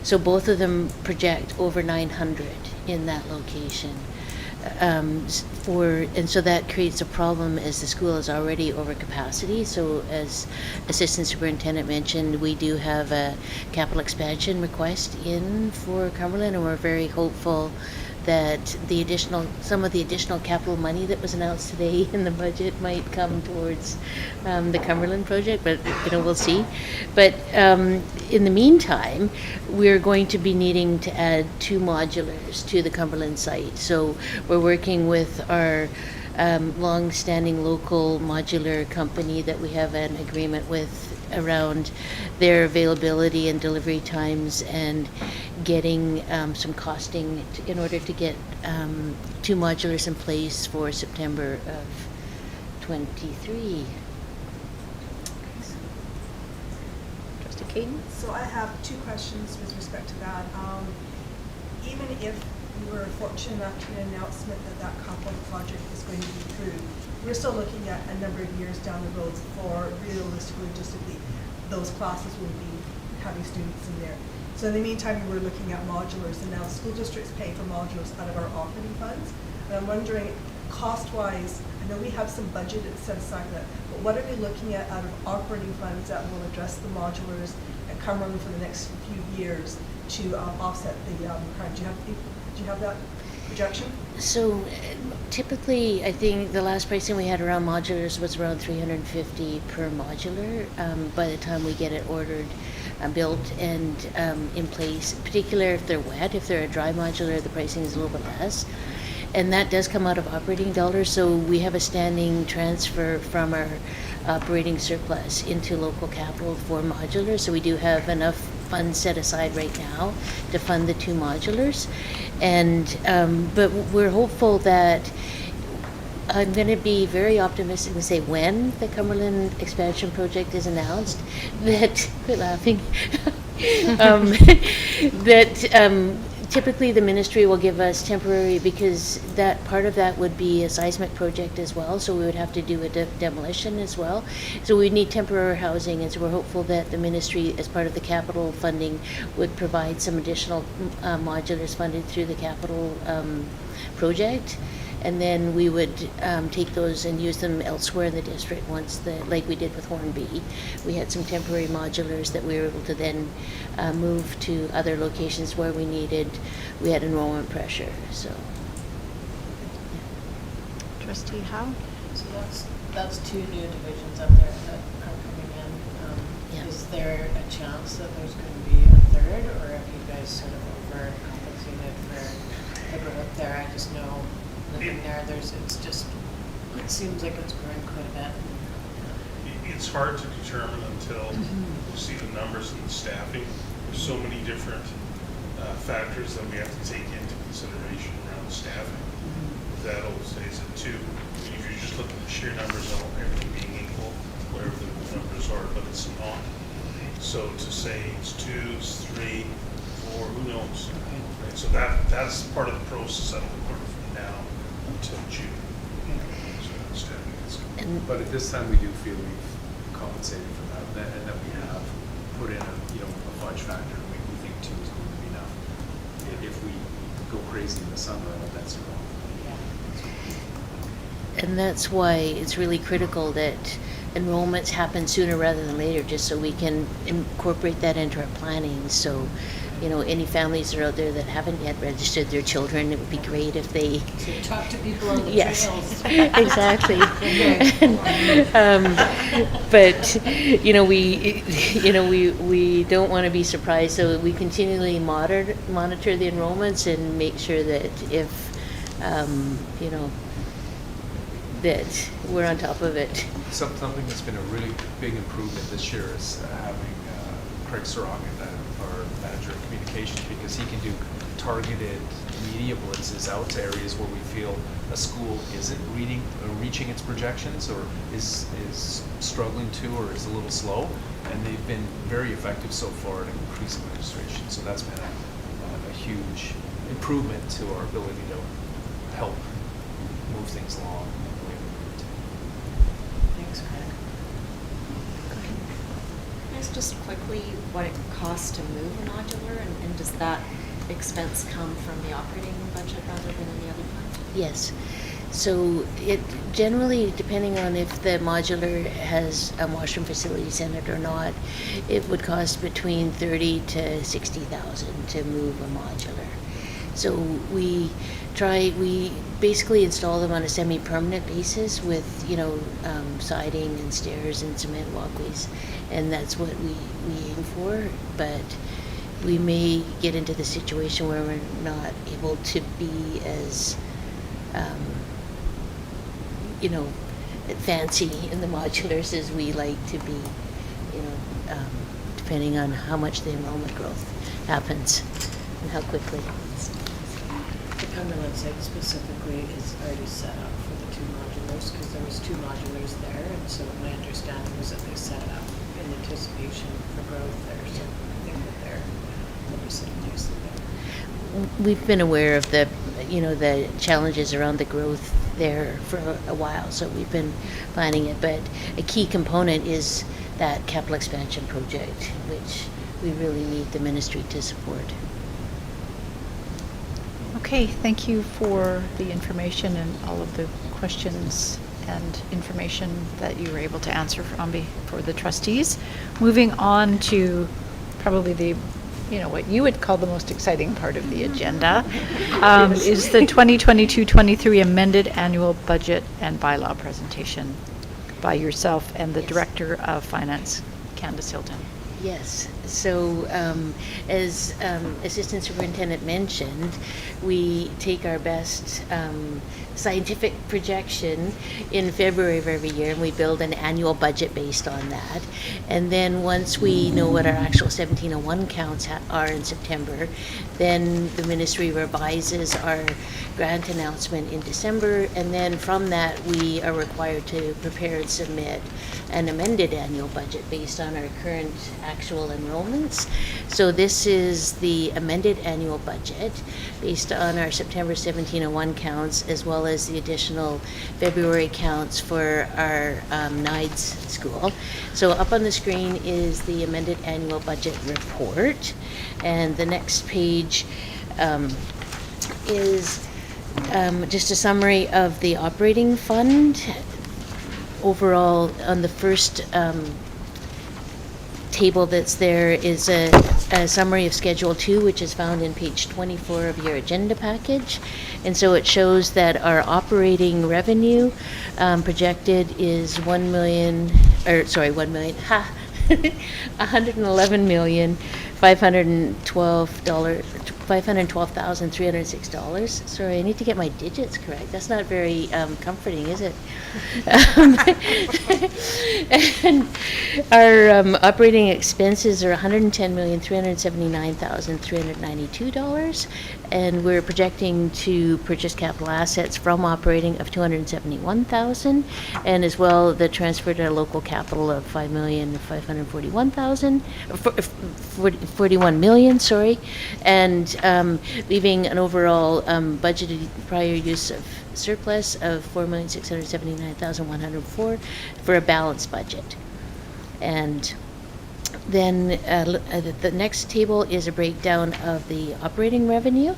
so both of them project over 900 in that location. And so that creates a problem as the school is already over capacity. So as Assistant Superintendent mentioned, we do have a capital expansion request in for Cumberland, and we're very hopeful that some of the additional capital money that was announced today in the budget might come towards the Cumberland project, but we'll see. But in the meantime, we're going to be needing to add 2 modulars to the Cumberland site. So we're working with our long-standing local modular company that we have an agreement with around their availability and delivery times, and getting some costing in order to get 2 modulars in place for September of 23. Trustee Keaton? So I have 2 questions with respect to that. Even if we were fortunate enough to get an announcement that capital project is going to be approved, we're still looking at a number of years down the road for realistically, logistically, those classes will be having students in there. So in the meantime, we were looking at modulars, and now school districts pay for modulars out of our operating funds. And I'm wondering, cost-wise, I know we have some budget set aside for that, but what are we looking at out of operating funds that will address the modulars at Cumberland for the next few years to offset the current? Do you have that projection? So typically, I think the last pricing we had around modulars was around $350 per modular by the time we get it ordered, built, and in place. Particularly if they're wet. If they're a dry modular, the pricing is a little bit less. And that does come out of operating dollars, so we have a standing transfer from our operating surplus into local capital for modulars. So we do have enough funds set aside right now to fund the 2 modulars. And but we're hopeful that I'm going to be very optimistic and say when the Cumberland expansion project is announced, that quit laughing. That typically the ministry will give us temporary, because that, part of that would be a seismic project as well, so we would have to do a demolition as well. So we'd need temporary housing, and so we're hopeful that the ministry, as part of the capital funding, would provide some additional modulars funded through the capital project. And then we would take those and use them elsewhere in the district once like we did with Hornby. We had some temporary modulars that we were able to then move to other locations where we had enrollment pressure, so. Trustee Howe? So that's two new divisions up there that are coming in. Yeah. Is there a chance that there's going to be a third, or have you guys sort of overcompensated for the growth there? I just know living there, it seems like it's growing quite a bit. It's hard to determine until we see the numbers and the staffing. There's so many different factors that we have to take into consideration around staffing. That always stays at 2. If you're just looking at the sheer numbers of everything being equal, whatever the numbers are, but it's not. So to say it's 2, it's 3, 4, who knows? Right? So that's part of the process that'll occur from now until June. So that's staffing is. But at this time, we do feel we've compensated for that, and that we have put in a fudge factor. We think 2 is going to be enough. If we go crazy in the summer, that's wrong. And that's why it's really critical that enrollments happen sooner rather than later, just so we can incorporate that into our planning. So, any families that are out there that haven't yet registered their children, it would be great if they. So talk to people on the Yes, trails. exactly. But we don't want to be surprised, so we continually monitor the enrollments and make sure that if that we're on top of it. Something that's been a really big improvement this year is having Craig Sorokin, our manager of communications, because he can do targeted media blitzes out to areas where we feel a school isn't reaching its projections, or is struggling to, or is a little slow, and they've been very effective so far at increasing registration. So that's been a huge improvement to our ability to help move things along. Thanks, Craig. Can I ask just quickly what it costs to move a modular, and does that expense come from the operating budget rather than any other fund? Yes. So it generally, depending on if the modular has a washroom facilities in it or not, it would cost between $30,000 to $60,000 to move a modular. So we basically install them on a semi-permanent basis with, siding and stairs and cement walkways, and that's what we aim for. But we may get into the situation where we're not able to be as, fancy in the modulars as we like to be, depending on how much the enrollment growth happens and how quickly. The Cumberland site specifically is already set up for the 2 modulars, because there was 2 modulars there, and so my understanding was that they set it up in anticipation for growth there, so I think that they'll be sitting nicely there. We've been aware of the challenges around the growth there for a while, so we've been planning it. But a key component is that capital expansion project, which we really need the ministry to support. Okay, thank you for the information and all of the questions and information that you were able to answer for the trustees. Moving on to probably the, what you would call the most exciting part of the agenda, is the 2022-23 amended annual budget and bylaw presentation by yourself and the Director of Finance, Candace Hilton. Yes. So as Assistant Superintendent mentioned, we take our best scientific projection in February of every year, and we build an annual budget based on that. And then once we know what our actual 1701 counts are in September, then the ministry revises our grant announcement in December, and then from that we are required to prepare and submit an amended annual budget based on our current actual enrollments. So this is the amended annual budget based on our September 1701 counts, as well as the additional February counts for our NIDES school. So up on the screen is the amended annual budget report, and the next page is just a summary of the operating fund. Overall, on the first table that's there is a summary of Schedule 2, which is found in page 24 of your agenda package. And so it shows that our operating revenue projected is $1,512,306. Sorry, I need to get my digits correct. That's not very comforting, is it? And our operating expenses are $110,379,392, and we're projecting to purchase capital assets from operating of $271,000, and as well the transfer to local capital of $41 million, sorry, and leaving an overall budgeted prior use of surplus of $4,679,104 for a balanced budget. And then the next table is a breakdown of the operating revenue.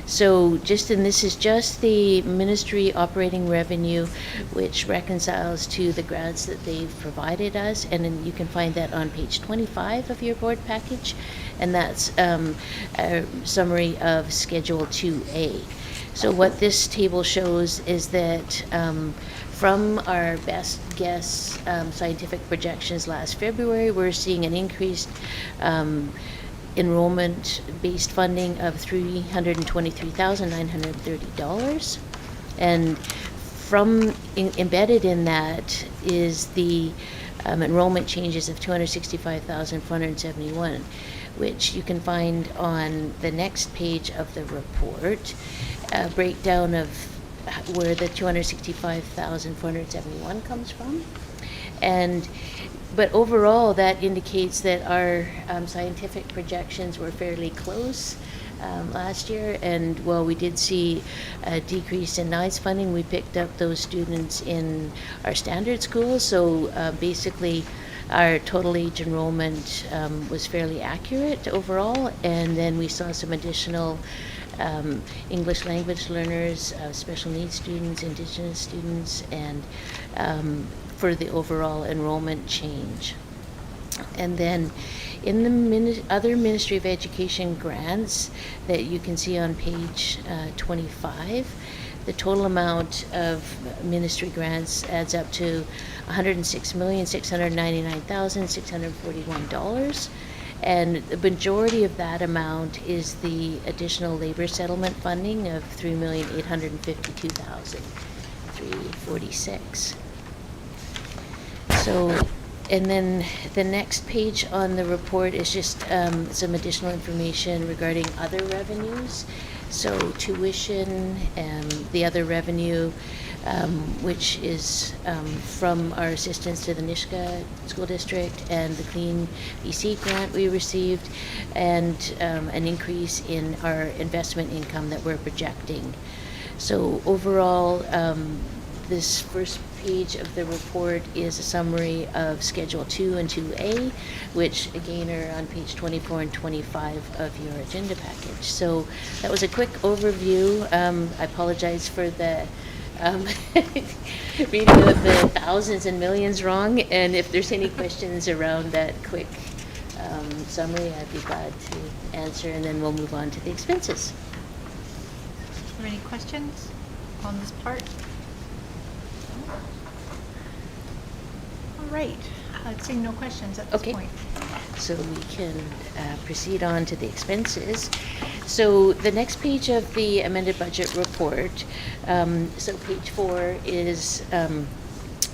So this is just the ministry operating revenue, which reconciles to the grants that they've provided us, and then you can find that on page 25 of your board package, and that's a summary of Schedule 2A. So what this table shows is that from our best guess scientific projections last February, we're seeing an increased enrollment-based funding of $323,930. And embedded in that is the enrollment changes of $265,471, which you can find on the next page of the report, a breakdown of where the $265,471 comes from. But overall, that indicates that our scientific projections were fairly close last year, and while we did see a decrease in NIDES funding, we picked up those students in our standard schools. So basically, our total age enrollment was fairly accurate overall, and then we saw some additional English language learners, special needs students, Indigenous students, and for the overall enrollment change. And then in the other Ministry of Education grants that you can see on page 25, the total amount of ministry grants adds up to $106,699,641. And the majority of that amount is the additional labor settlement funding of $3,852,346. So, and then the next page on the report is just some additional information regarding other revenues. So tuition and the other revenue, which is from our assistance to the Nisga'a School District and the Clean BC grant we received, and an increase in our investment income that we're projecting. So overall, this first page of the report is a summary of Schedule 2 and 2A, which again are on page 24 and 25 of your agenda package. So that was a quick overview. I apologize for the reading of the thousands and millions wrong, and if there's any questions around that quick summary, I'd be glad to answer, and then we'll move on to the expenses. Are there any questions on this part? All right, seeing no questions at this point. So we can proceed on to the expenses. So the next page of the amended budget report, so page 4 is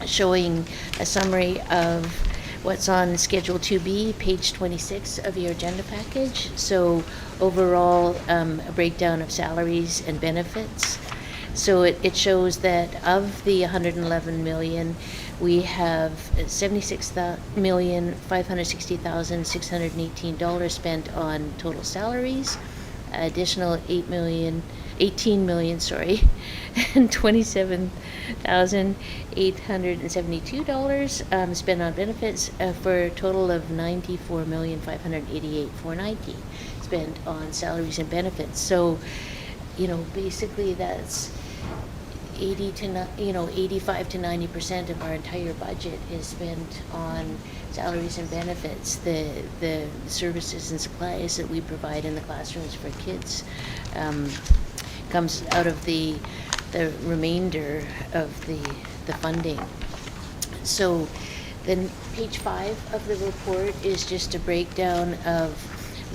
showing a summary of what's on Schedule 2B, page 26 of your agenda package. So overall, a breakdown of salaries and benefits. So it shows that of the $111 million, we have $76,560,618 spent on total salaries, additional $18 million, and $27,872 spent on benefits, for a total of $94,588,490 spent on salaries and benefits. So, basically that's 85 to 90% of our entire budget is spent on salaries and benefits, the services and supplies that we provide in the classrooms for kids. Comes out of the remainder of the funding. So then page 5 of the report is just a breakdown of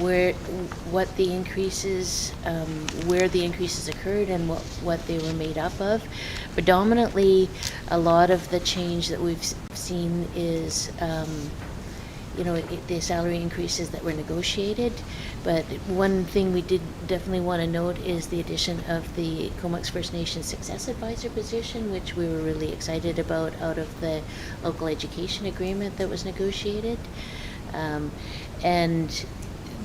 where the increases occurred and what they were made up of. Predominantly, a lot of the change that we've seen is the salary increases that were negotiated. But one thing we did definitely want to note is the addition of the Comox First Nations Success Advisor position, which we were really excited about out of the local education agreement that was negotiated. And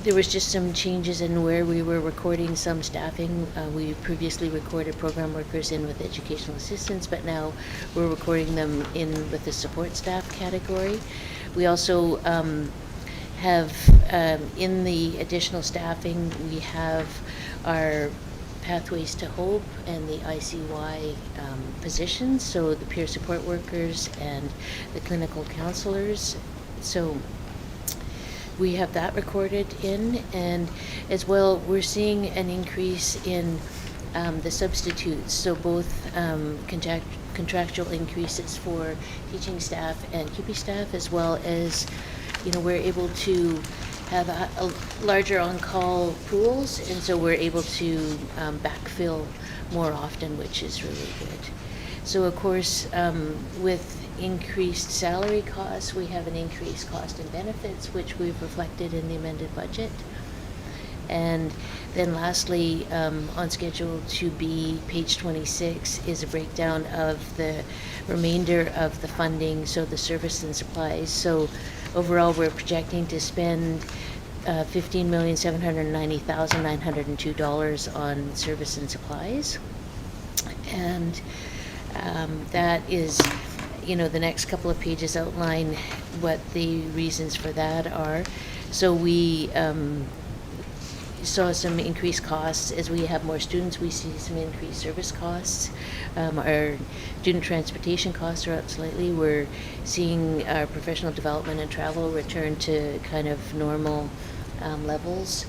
there was just some changes in where we were recording some staffing. We previously recorded program workers in with educational assistants, but now we're recording them in with the support staff category. We also have, in the additional staffing, we have our Pathways to Hope and the ICY positions, so the peer support workers and the clinical counselors. So we have that recorded in, and as well, we're seeing an increase in the substitutes, so both contractual increases for teaching staff and QP staff, as well as, we're able to have a larger on-call pools, and so we're able to backfill more often, which is really good. So of course, with increased salary costs, we have an increased cost in benefits, which we've reflected in the amended budget. And then lastly, on Schedule 2B, page 26, is a breakdown of the remainder of the funding, so the service and supplies. So overall, we're projecting to spend $15,790,902 on service and supplies. And that is, the next couple of pages outline what the reasons for that are. So we saw some increased costs. As we have more students, we see some increased service costs. Our student transportation costs are up slightly. We're seeing our professional development and travel return to kind of normal levels.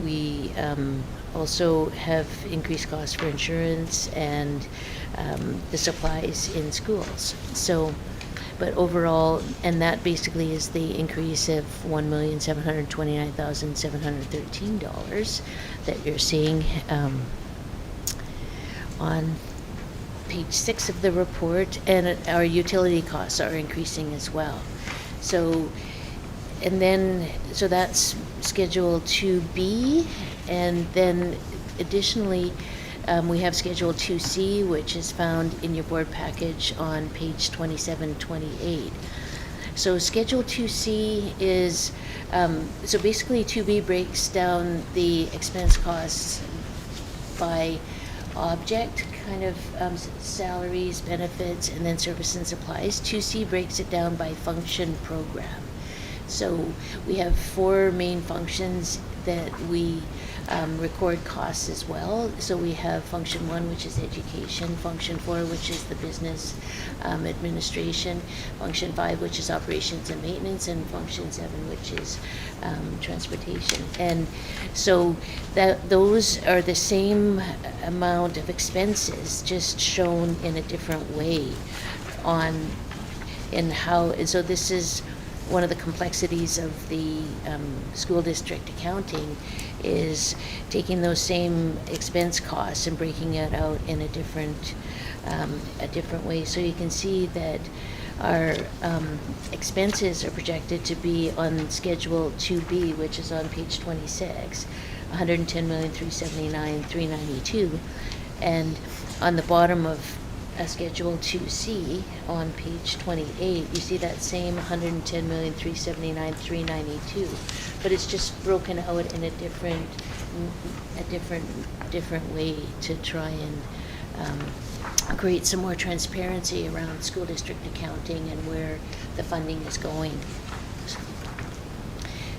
We also have increased costs for insurance and the supplies in schools. So, but overall, and that basically is the increase of $1,729,713 that you're seeing on page 6 of the report, and our utility costs are increasing as well. So, and then, so that's Schedule 2B, and then additionally, we have Schedule 2C, which is found in your board package on page 2728. So Schedule 2C is, so basically 2B breaks down the expense costs by object, kind of salaries, benefits, and then service and supplies. 2C breaks it down by function program. So we have 4 main functions that we record costs as well. So we have Function 1, which is education, Function 4, which is the business administration, Function 5, which is operations and maintenance, and Function 7, which is transportation. And so those are the same amount of expenses, just shown in a different way and so this is one of the complexities of the school district accounting, is taking those same expense costs and breaking it out in a different way. So you can see that our expenses are projected to be on Schedule 2B, which is on page 26, $110,379,392, and on the bottom of Schedule 2C on page 28, you see that same 110,379,392, but it's just broken out in a different way to try and create some more transparency around school district accounting and where the funding is going.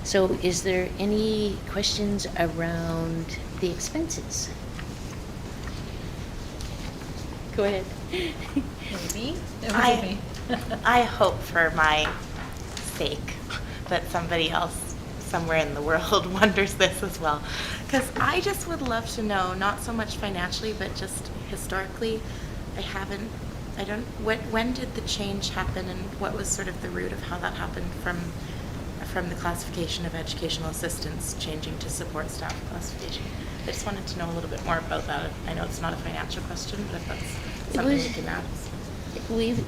So is there any questions around the expenses? Go ahead. Maybe. It would be. I hope for my sake that somebody else somewhere in the world wonders this as well. Because I just would love to know, not so much financially, but just historically, when did the change happen and what was sort of the root of how that happened from the classification of educational assistants changing to support staff classification? I just wanted to know a little bit more about that. I know it's not a financial question, but if that's something we can add.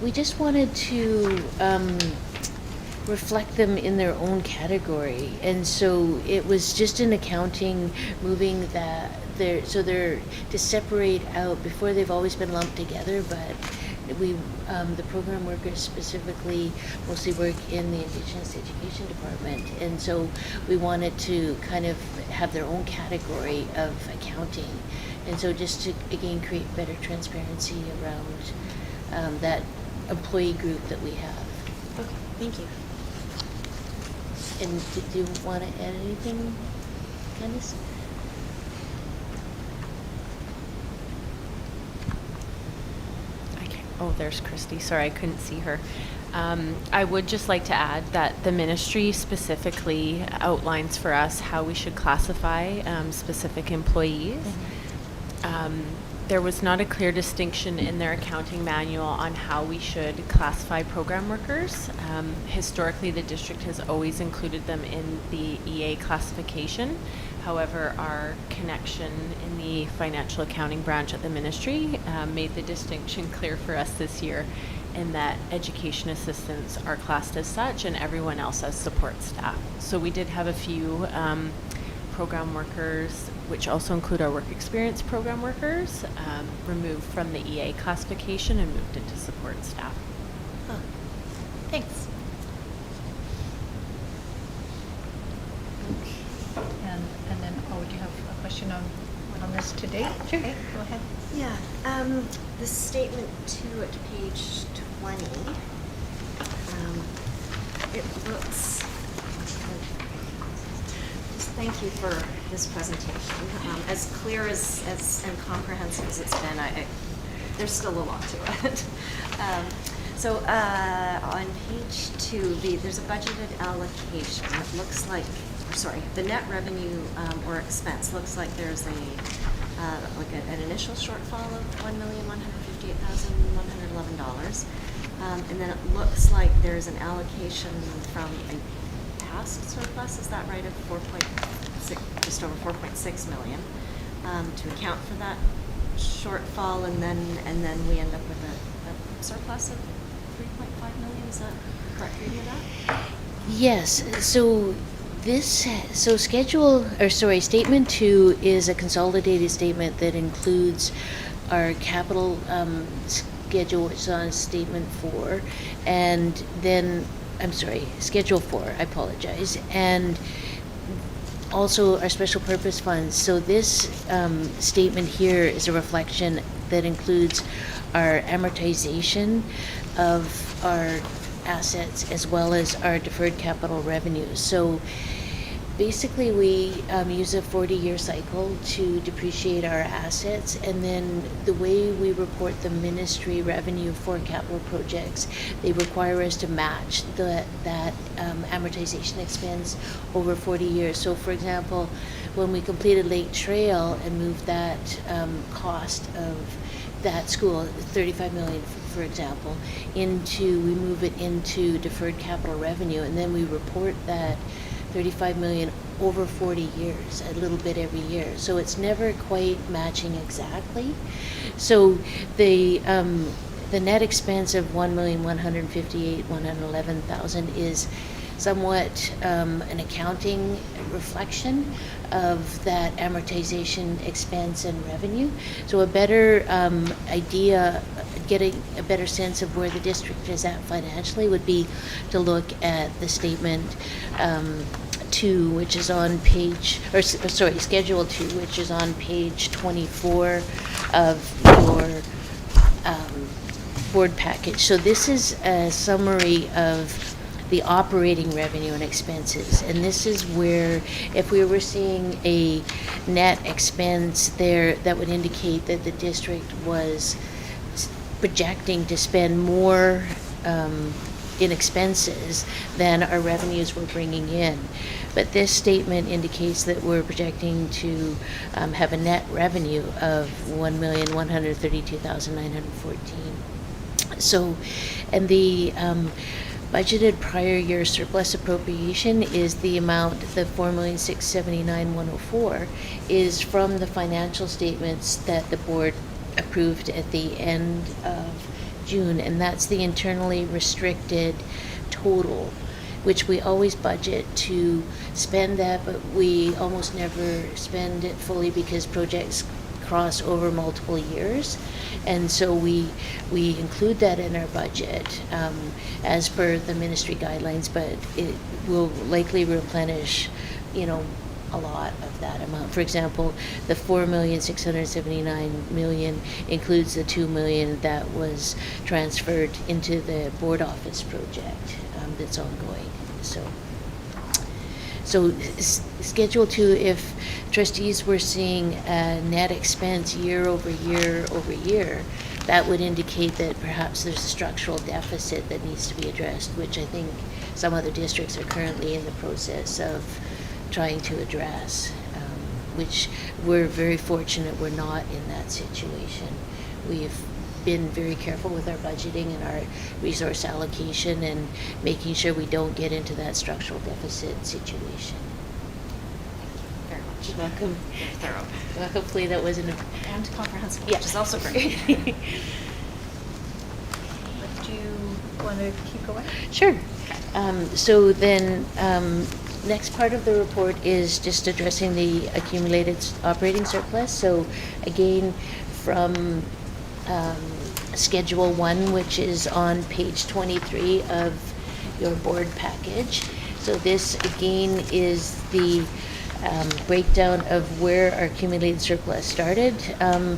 We just wanted to reflect them in their own category, and so it was just an accounting moving that they're to separate out. Before they've always been lumped together, but the program workers specifically mostly work in the Indigenous Education Department, and so we wanted to kind of have their own category of accounting, and so just to again create better transparency around that employee group that we have. Okay, thank you. And did you want to add anything, Candice? Oh, there's Christy. Sorry, I couldn't see her. I would just like to add that the ministry specifically outlines for us how we should classify specific employees. There was not a clear distinction in their accounting manual on how we should classify program workers. Historically, the district has always included them in the EA classification. However, our connection in the financial accounting branch at the ministry made the distinction clear for us this year in that education assistants are classed as such and everyone else as support staff. So we did have a few program workers, which also include our work experience program workers, removed from the EA classification and moved into support staff. Huh. Thanks. And then, do you have a question on this today? Sure. Okay, go ahead. Yeah, the statement 2 at page 20, it looks, just thank you for this presentation. As clear as and comprehensive as it's been, there's still a lot to it. So on page 2, there's a budgeted allocation. It looks like, the net revenue or expense looks like there's an initial shortfall of $1,158,111. And then it looks like there's an allocation from a past surplus, is that right, of just over 4.6 million to account for that shortfall, and then we end up with a surplus of 3.5 million. Is that correct reading of that? Yes. So statement 2 is a consolidated statement that includes our capital schedule, which is on statement 4, and then, schedule 4, I apologize, and also our special purpose funds. So this statement here is a reflection that includes our amortization of our assets as well as our deferred capital revenues. So basically we use a 40-year cycle to depreciate our assets, and then the way we report the ministry revenue for capital projects, they require us to match that amortization expense over 40 years. So for example, when we completed Lake Trail and moved that cost of that school, 35 million for example, we move it into deferred capital revenue, and then we report that 35 million over 40 years, a little bit every year. So it's never quite matching exactly. So the net expense of 1,158,111,000 is somewhat an accounting reflection of that amortization expense and revenue. So a better idea get a better sense of where the district is at financially would be to look at the statement 2, which is on page, Schedule 2, which is on page 24 of your board package. So this is a summary of the operating revenue and expenses. And this is where, if we were seeing a net expense there, that would indicate that the district was projecting to spend more in expenses than our revenues were bringing in. But this statement indicates that we're projecting to have a net revenue of $1,132,914. So, and the budgeted prior year surplus appropriation is the amount, the $4,679,104, is from the financial statements that the board approved at the end of June, and that's the internally restricted total, which we always budget to spend that, but we almost never spend it fully because projects cross over multiple years. And so we include that in our budget as per the ministry guidelines, but it will likely replenish, a lot of that amount. For example, the $4,679,000 includes the $2 million that was transferred into the board office project that's ongoing. So Schedule 2, if trustees were seeing a net expense year over year over year, that would indicate that perhaps there's a structural deficit that needs to be addressed, which I think some other districts are currently in the process of trying to address, which we're very fortunate we're not in that situation. We've been very careful with our budgeting and our resource allocation and making sure we don't get into that structural deficit situation. Very much. You're welcome. Very thorough. Well, hopefully that wasn't a... And comprehensive, Yeah. which is also great. Do you want to keep going? Sure. So then, next part of the report is just addressing the accumulated operating surplus. So again, from Schedule 1, which is on page 23 of your board package. So this again is the breakdown of where our accumulated surplus started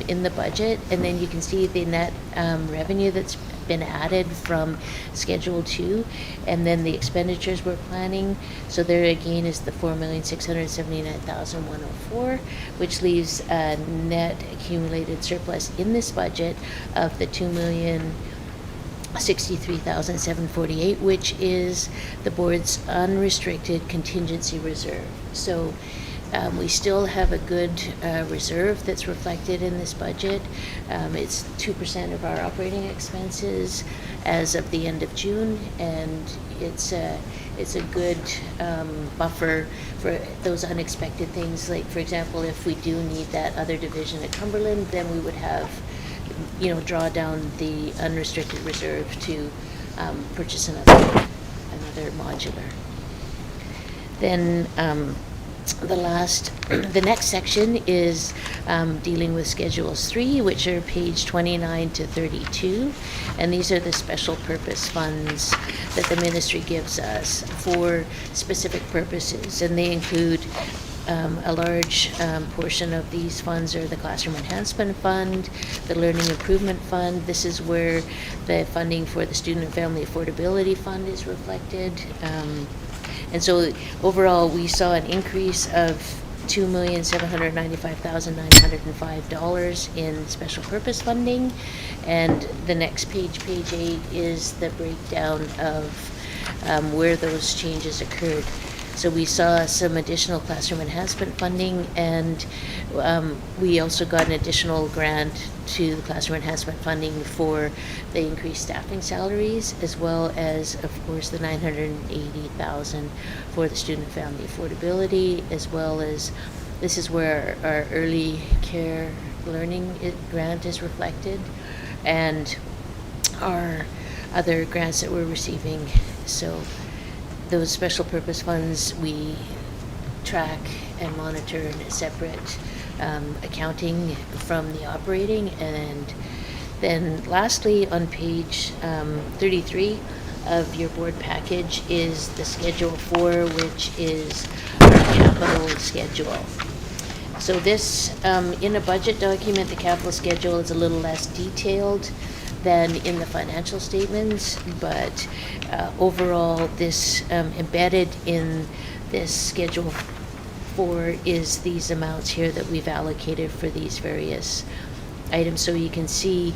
in the budget, and then you can see the net revenue that's been added from Schedule 2, and then the expenditures we're planning. So there again is the $4,679,104, which leaves a net accumulated surplus in this budget of the $2,063,748, which is the board's unrestricted contingency reserve. So we still have a good reserve that's reflected in this budget. It's 2% of our operating expenses as of the end of June, and it's a good buffer for those unexpected things. Like, for example, if we do need that other division at Cumberland, then we would have, draw down the unrestricted reserve to purchase another modular. Then the next section is dealing with Schedules 3, which are page 29 to 32, and these are the special purpose funds that the ministry gives us for specific purposes, and they include a large portion of these funds are the Classroom Enhancement Fund, the Learning Improvement Fund. This is where the funding for the Student and Family Affordability Fund is reflected. And so overall, we saw an increase of $2,795,905 in special purpose funding. And the next page, page 8, is the breakdown of where those changes occurred. So we saw some additional classroom enhancement funding, and we also got an additional grant to the classroom enhancement funding for the increased staffing salaries, as well as, of course, the $980,000 for the student and family affordability, as well as this is where our early care learning grant is reflected, and our other grants that we're receiving. So those special purpose funds we track and monitor in a separate accounting from the operating, and Then lastly, on page 33 of your board package is the Schedule 4, which is our capital schedule. So this, in a budget document, the capital schedule is a little less detailed than in the financial statements, but overall, this embedded in this Schedule 4 is these amounts here that we've allocated for these various items. So you can see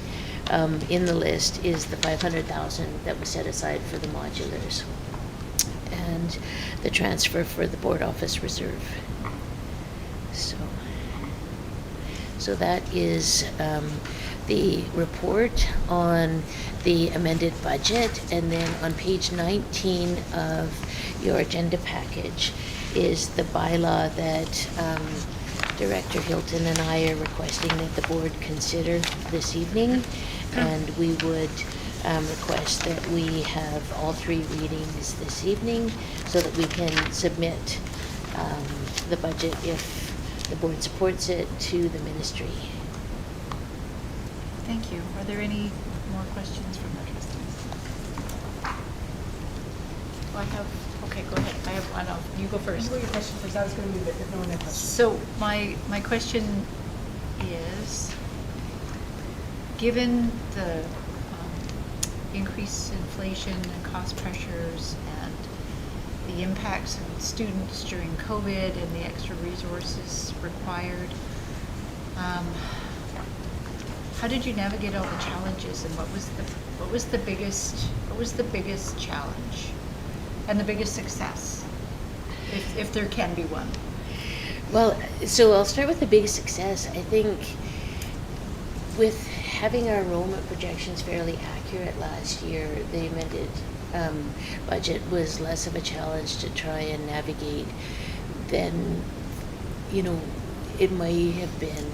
in the list is the 500,000 that was set aside for the modulars and the transfer for the board office reserve. So that is the report on the amended budget. And then on page 19 of your agenda package is the bylaw that Director Hilton and I are requesting that the board consider this evening. And we would request that we have all 3 readings this evening so that we can submit the budget, if the board supports it, to the ministry. Thank you. Are there any more questions from the trustees? Okay, go ahead. I have one. You go first. You go your question first. I was going to move it if no one had questions. So my question is, given the increased inflation and cost pressures and the impacts on students during COVID and the extra resources required, how did you navigate all the challenges, and what was the biggest challenge and the biggest success, if there can be one? Well, so I'll start with the biggest success. I think with having our enrollment projections fairly accurate last year, the amended budget was less of a challenge to try and navigate than, it might have been.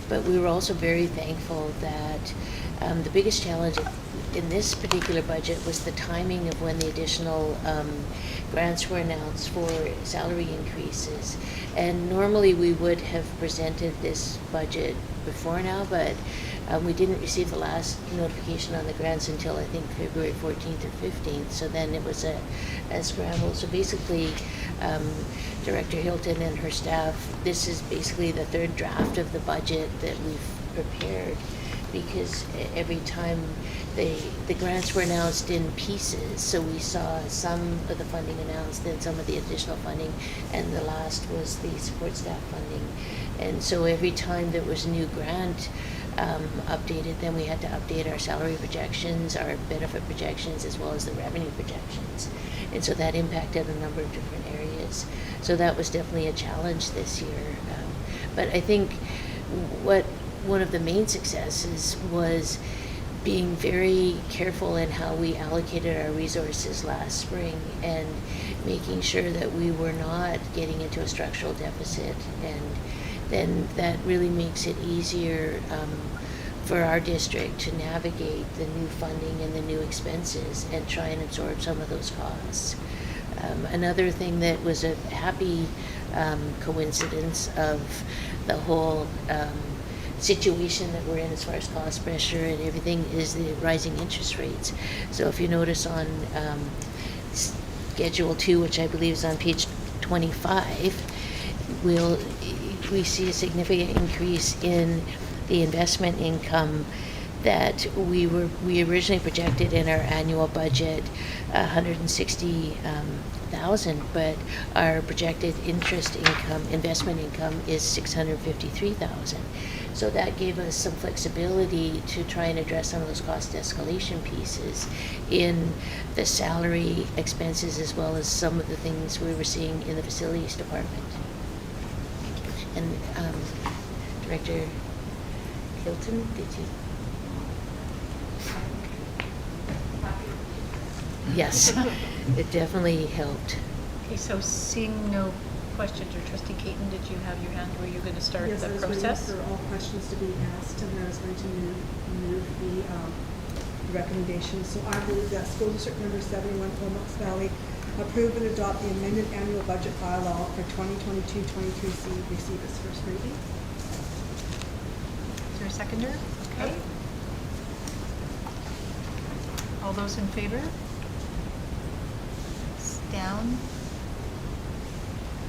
But we were also very thankful that the biggest challenge in this particular budget was the timing of when the additional grants were announced for salary increases. And normally we would have presented this budget before now, but we didn't receive the last notification on the grants until I think February 14th or 15th. So then it was a scramble. So basically, Director Hilton and her staff, this is basically the 3rd draft of the budget that we've prepared, because every time the grants were announced in pieces. So we saw some of the funding announced, then some of the additional funding, and the last was the support staff funding. And so every time there was a new grant updated, then we had to update our salary projections, our benefit projections, as well as the revenue projections. And so that impacted a number of different areas. So that was definitely a challenge this year. But I think one of the main successes was being very careful in how we allocated our resources last spring and making sure that we were not getting into a structural deficit. And then that really makes it easier for our district to navigate the new funding and the new expenses and try and absorb some of those costs. Another thing that was a happy coincidence of the whole situation that we're in as far as cost pressure and everything is the rising interest rates. So if you notice on Schedule 2, which I believe is on page 25, we see a significant increase in the investment income that we originally projected in our annual budget, 160,000, but our projected investment income is 653,000. So that gave us some flexibility to try and address some of those cost escalation pieces in the salary expenses, as well as some of the things we were seeing in the facilities department. And Director Hilton, did you? Yes, it definitely helped. Okay, so seeing no questions, or Trustee Caton, did you have your hand? Were you going to start the process? Yes, I was waiting for all questions to be asked, and I was going to move the recommendation. So I move that School District Number 71, Comox Valley, approve and adopt the amended annual budget bylaw for 2022-23C, receive its first reading. Is there a seconder? Okay. All those in favor? It's down.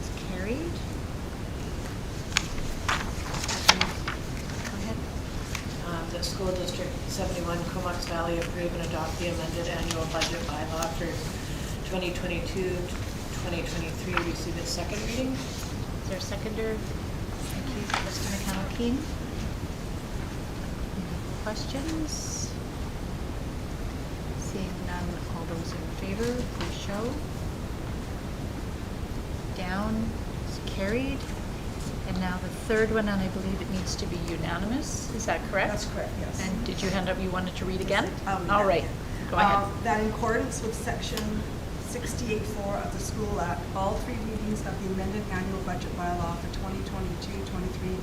It's carried. Go ahead. The School District 71 Comox Valley approve and adopt the amended annual budget bylaw for 2022-2023, receive its second reading. Is there a seconder? Thank you, Mr. McConnell-Keen. Questions? Seeing none, all those in favor, please show. Down, it's carried. And now the third one, and I believe it needs to be unanimous, is that correct? That's correct, yes. And did you hand up, you wanted to read again? Yeah. All right, go ahead. That in accordance with section 68(4) of the School Act, all three readings of the amended annual budget bylaw for 2022-23 be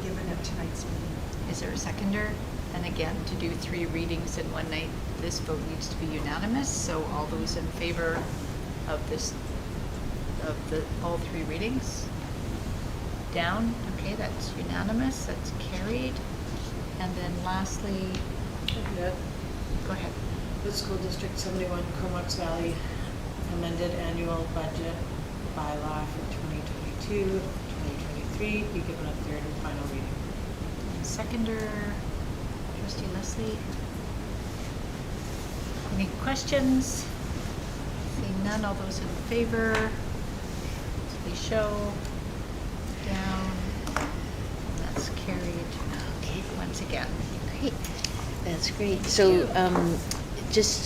given at tonight's meeting. Is there a seconder? And again, to do 3 readings in one night, this vote needs to be unanimous. So all those in favor of this, all 3 readings? Down, okay, that's unanimous, that's carried. And then lastly, Yeah. go ahead. The School District 71 Comox Valley amended annual budget bylaw for 2022-2023 be given a third and final reading. And seconder, Trustee Leslie. Any questions? Seeing none, all those in favor, please show. Down, and that's carried. Okay. Once again. Great, that's great. So, just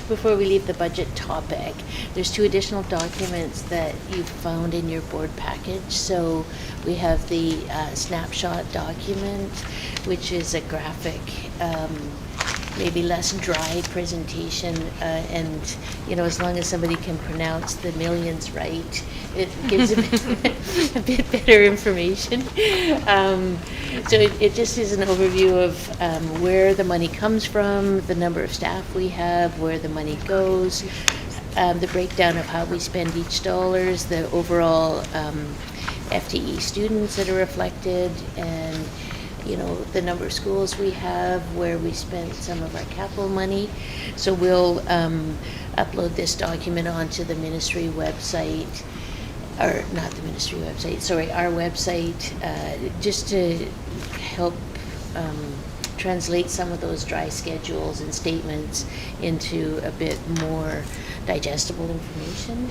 before we leave the budget topic, there's 2 additional documents that you found in your board package. So we have the snapshot document, which is a graphic, maybe less dry presentation, and as long as somebody can pronounce the millions right, it gives a bit better information. So it just is an overview of where the money comes from, the number of staff we have, where the money goes, the breakdown of how we spend each dollars, the overall FTE students that are reflected, and the number of schools we have, where we spent some of our capital money. So we'll upload this document onto the ministry website, or not the ministry website, sorry, our website, just to help translate some of those dry schedules and statements into a bit more digestible information.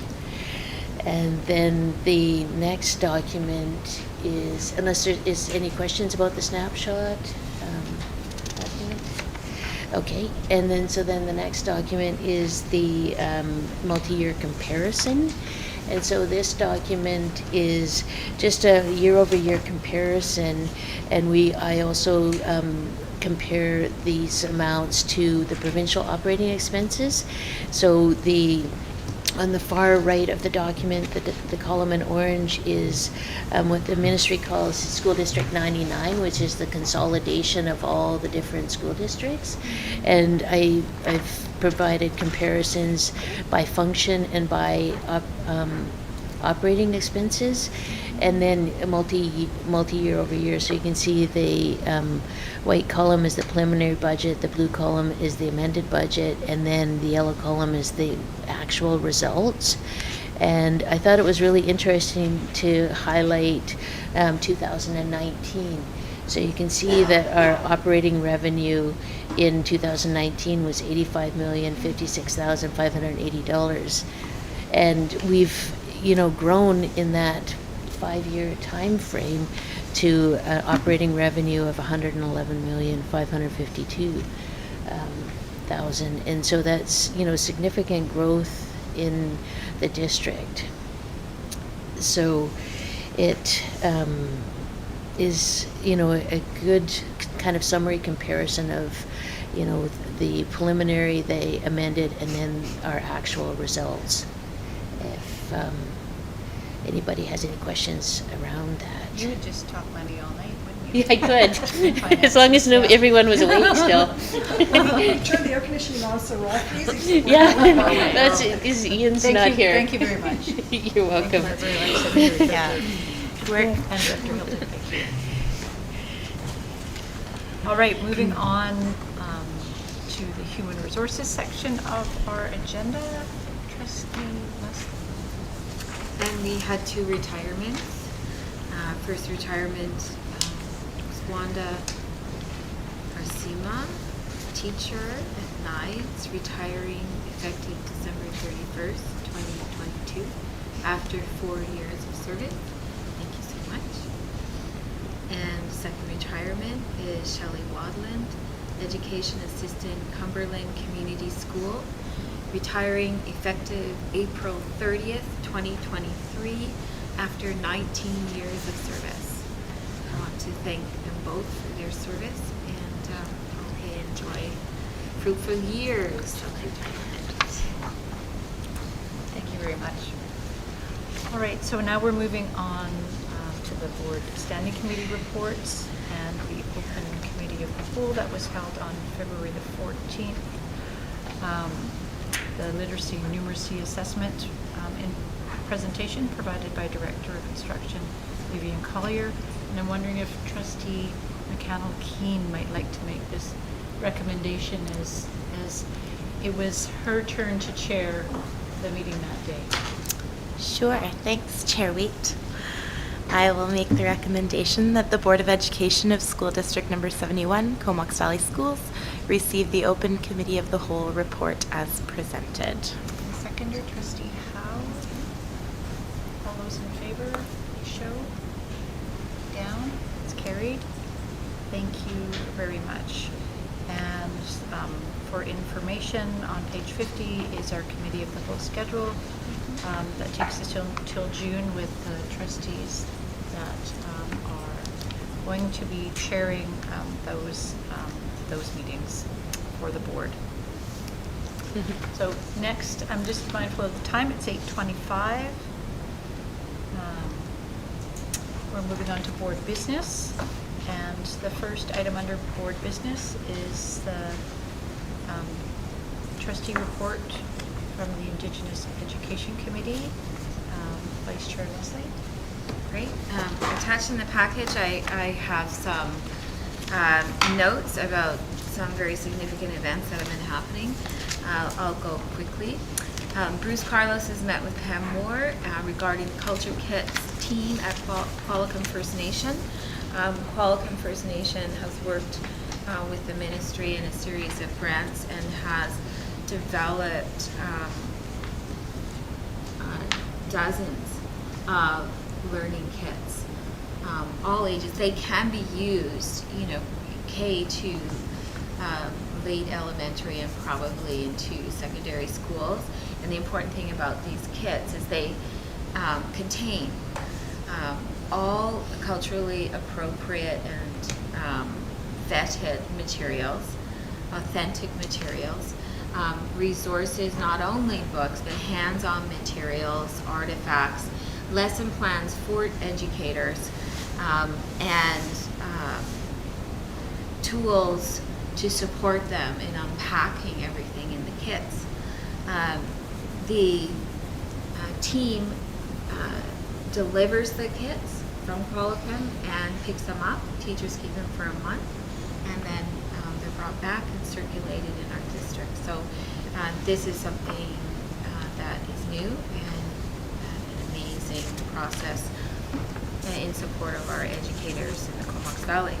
And then the next document is, unless there is any questions about the snapshot document? Okay, and then the next document is the multi-year comparison. And so this document is just a year-over-year comparison, and I also compare these amounts to the provincial operating expenses. So on the far right of the document, the column in orange is what the ministry calls School District 99, which is the consolidation of all the different school districts. And I've provided comparisons by function and by operating expenses, and then multi-year over year. So you can see the white column is the preliminary budget, the blue column is the amended budget, and then the yellow column is the actual results. And I thought it was really interesting to highlight 2019. So you can see that our operating revenue in 2019 was $85,056,580. And we've, grown in that 5-year time frame to an operating revenue of $111,552,000. And so that's, significant growth in the district. So it is, a good kind of summary comparison of, the preliminary, the amended, and then our actual results. If anybody has any questions around that. You would just talk money all night, wouldn't you? Yeah, I could, as long as everyone was awake still. Turn the air conditioning on so we're all freezing. Yeah, that's Ian's not here. Thank you very much. You're welcome. Thank you very much. Yeah. Good work, and Director Hilton, thank you. All right, moving on to the Human Resources section of our agenda. Trustee Leslie. And we had 2 retirements. First retirement was Wanda Arcima, teacher at NIDES, retiring effective December 31st, 2022, after 4 years of service. Thank you so much. And second retirement is Shelley Wadland, education assistant, Cumberland Community School, retiring effective April 30th, 2023, after 19 years of service. I want to thank them both for their service, and hope they enjoy fruitful years of retirement. Thank you very much. All right, so now we're moving on to the board standing committee reports and the open committee of the whole that was held on February the 14th. The literacy and numeracy assessment in presentation provided by Director of Instruction Vivian Collier. And I'm wondering if Trustee McCannell-Keene might like to make this recommendation as it was her turn to chair the meeting that day. Sure, thanks, Chair Wheat. I will make the recommendation that the Board of Education of School District Number 71, Comox Valley Schools, receive the Open Committee of the Whole report as presented. And seconder, Trustee Howe. All those in favor, please show. Down. It's carried. Thank you very much. And for information, on page 50 is our committee of the whole schedule. That takes us till June with the trustees that are going to be chairing those meetings for the board. So next, I'm just mindful of the time. It's 8:25. We're moving on to board business, and the first item under board business is the trustee report from the Indigenous Education Committee. Vice Chair Leslie. Great. Attached in the package, I have some notes about some very significant events that have been happening. I'll go quickly. Bruce Carlos has met with Pam Moore regarding the Culture Kits team at Qualicum First Nation. Qualicum First Nation has worked with the ministry in a series of grants and has developed dozens of learning kits, all ages. They can be used, K to late elementary and probably into secondary schools. And the important thing about these kits is they contain all culturally appropriate and vetted materials, authentic materials, resources, not only books, but hands-on materials, artifacts, lesson plans for educators, and tools to support them in unpacking everything in the kits. The team delivers the kits from Qualicum and picks them up. Teachers keep them for a month, and then they're brought back and circulated in our district. So this is something that is new and an amazing process in support of our educators in the Comox Valley.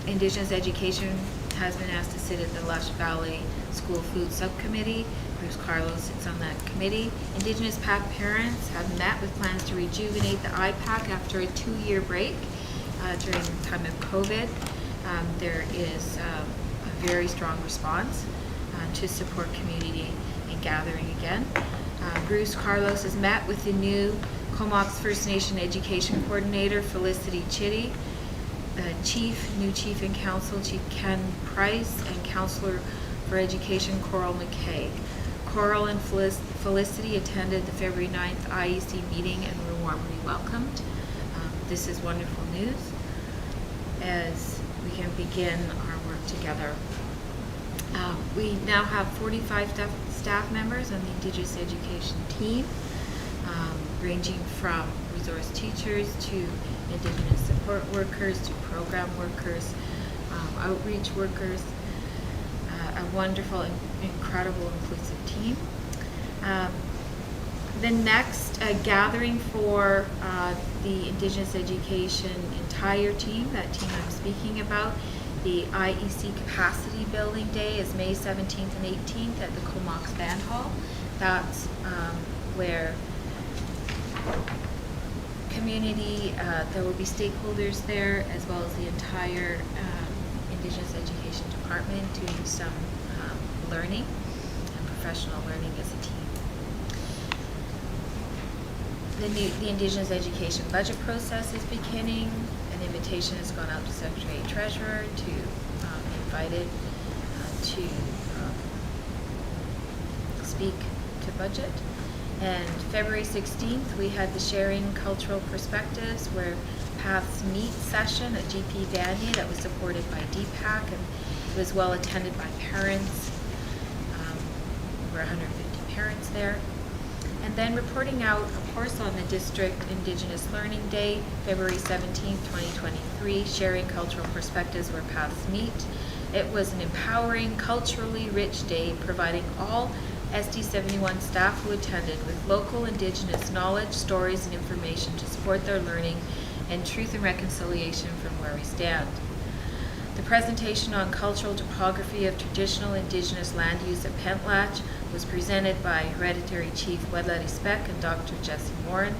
Indigenous Education has been asked to sit at the Lush Valley School Food Subcommittee. Bruce Carlos sits on that committee. Indigenous PAC parents have met with plans to rejuvenate the IPAC after a 2-year break during the time of COVID. There is a very strong response to support community and gathering again. Bruce Carlos has met with the new Comox First Nation Education Coordinator, Felicity Chitty, new Chief and Council, Chief Ken Price, and Counselor for Education, Coral McKay. Coral and Felicity attended the February 9th IEC meeting and were warmly welcomed. This is wonderful news as we can begin our work together. We now have 45 staff members on the Indigenous Education team, ranging from resource teachers to Indigenous support workers to program workers, outreach workers. a wonderful, incredible, inclusive team. The next gathering for the Indigenous Education entire team, that team I'm speaking about, the IEC Capacity Building Day is May 17th and 18th at the Comox Band Hall. That's where community, there will be stakeholders there, as well as the entire Indigenous Education Department doing some learning and professional learning as a team. The Indigenous Education budget process is beginning. An invitation has gone out to Secretary Treasurer to invited to speak to budget. And February 16th, we had the Sharing Cultural Perspectives, where Paths Meet session at GP Vanier that was supported by DPAC, and it was well attended by parents, over 150 parents there. And then reporting out, of course, on the District Indigenous Learning Day, February 17th, 2023, Sharing Cultural Perspectives Where Paths Meet. It was an empowering, culturally rich day, providing all SD 71 staff who attended with local Indigenous knowledge, stories, and information to support their learning and truth and reconciliation from where we stand. The presentation on cultural topography of traditional Indigenous land use at Pentlatch was presented by Hereditary Chief Wedlady Speck and Dr. Jesse Morin.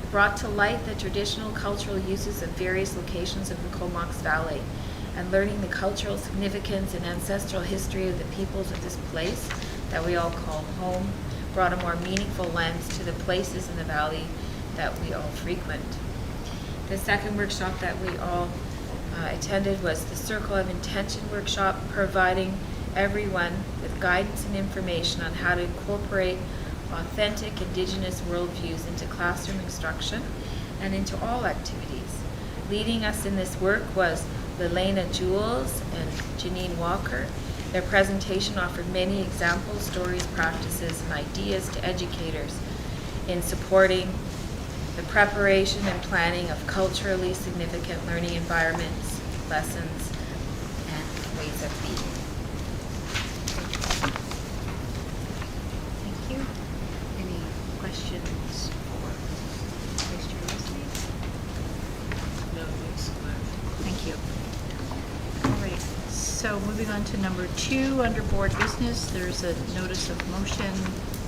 It brought to light the traditional cultural uses of various locations of the Comox Valley, and learning the cultural significance and ancestral history of the peoples of this place that we all call home brought a more meaningful lens to the places in the valley that we all frequent. The second workshop that we all attended was the Circle of Intention workshop, providing everyone with guidance and information on how to incorporate authentic Indigenous worldviews into classroom instruction and into all activities. Leading us in this work was Lelena Jules and Janine Walker. Their presentation offered many examples, stories, practices, and ideas to educators in supporting the preparation and planning of culturally significant learning environments, lessons, and ways of being. Thank you. Any questions for Vice Chair Leslie? No, thanks. Thank you. All right, so moving on to number 2, under board business, there's a notice of motion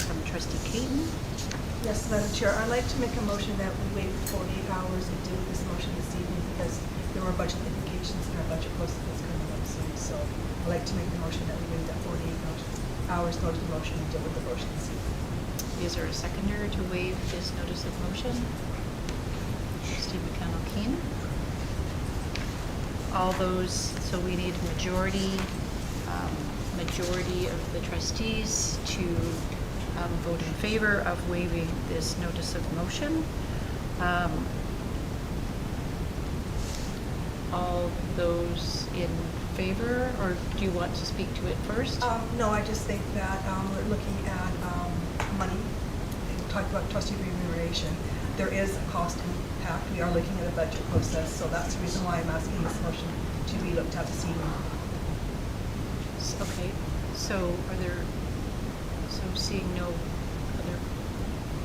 from Trustee Caton. Yes, Madam Chair, I'd like to make a motion that we wait 48 hours and deal with this motion this evening because there were budget implications in our budget process that's coming up soon. So I'd like to make the motion that we wait that 48 hours notice of motion and deal with the motion this evening. Is there a seconder to waive this notice of motion? Trustee McConnell-Keen. All those, so we need majority of the trustees to vote in favor of waiving this notice of motion. All those in favor, or do you want to speak to it first? No, I just think that we're looking at money. We talked about trustee remuneration. There is a cost impact. We are looking at a budget process, so that's the reason why I'm asking this motion to be looked at this evening. Okay, so seeing no other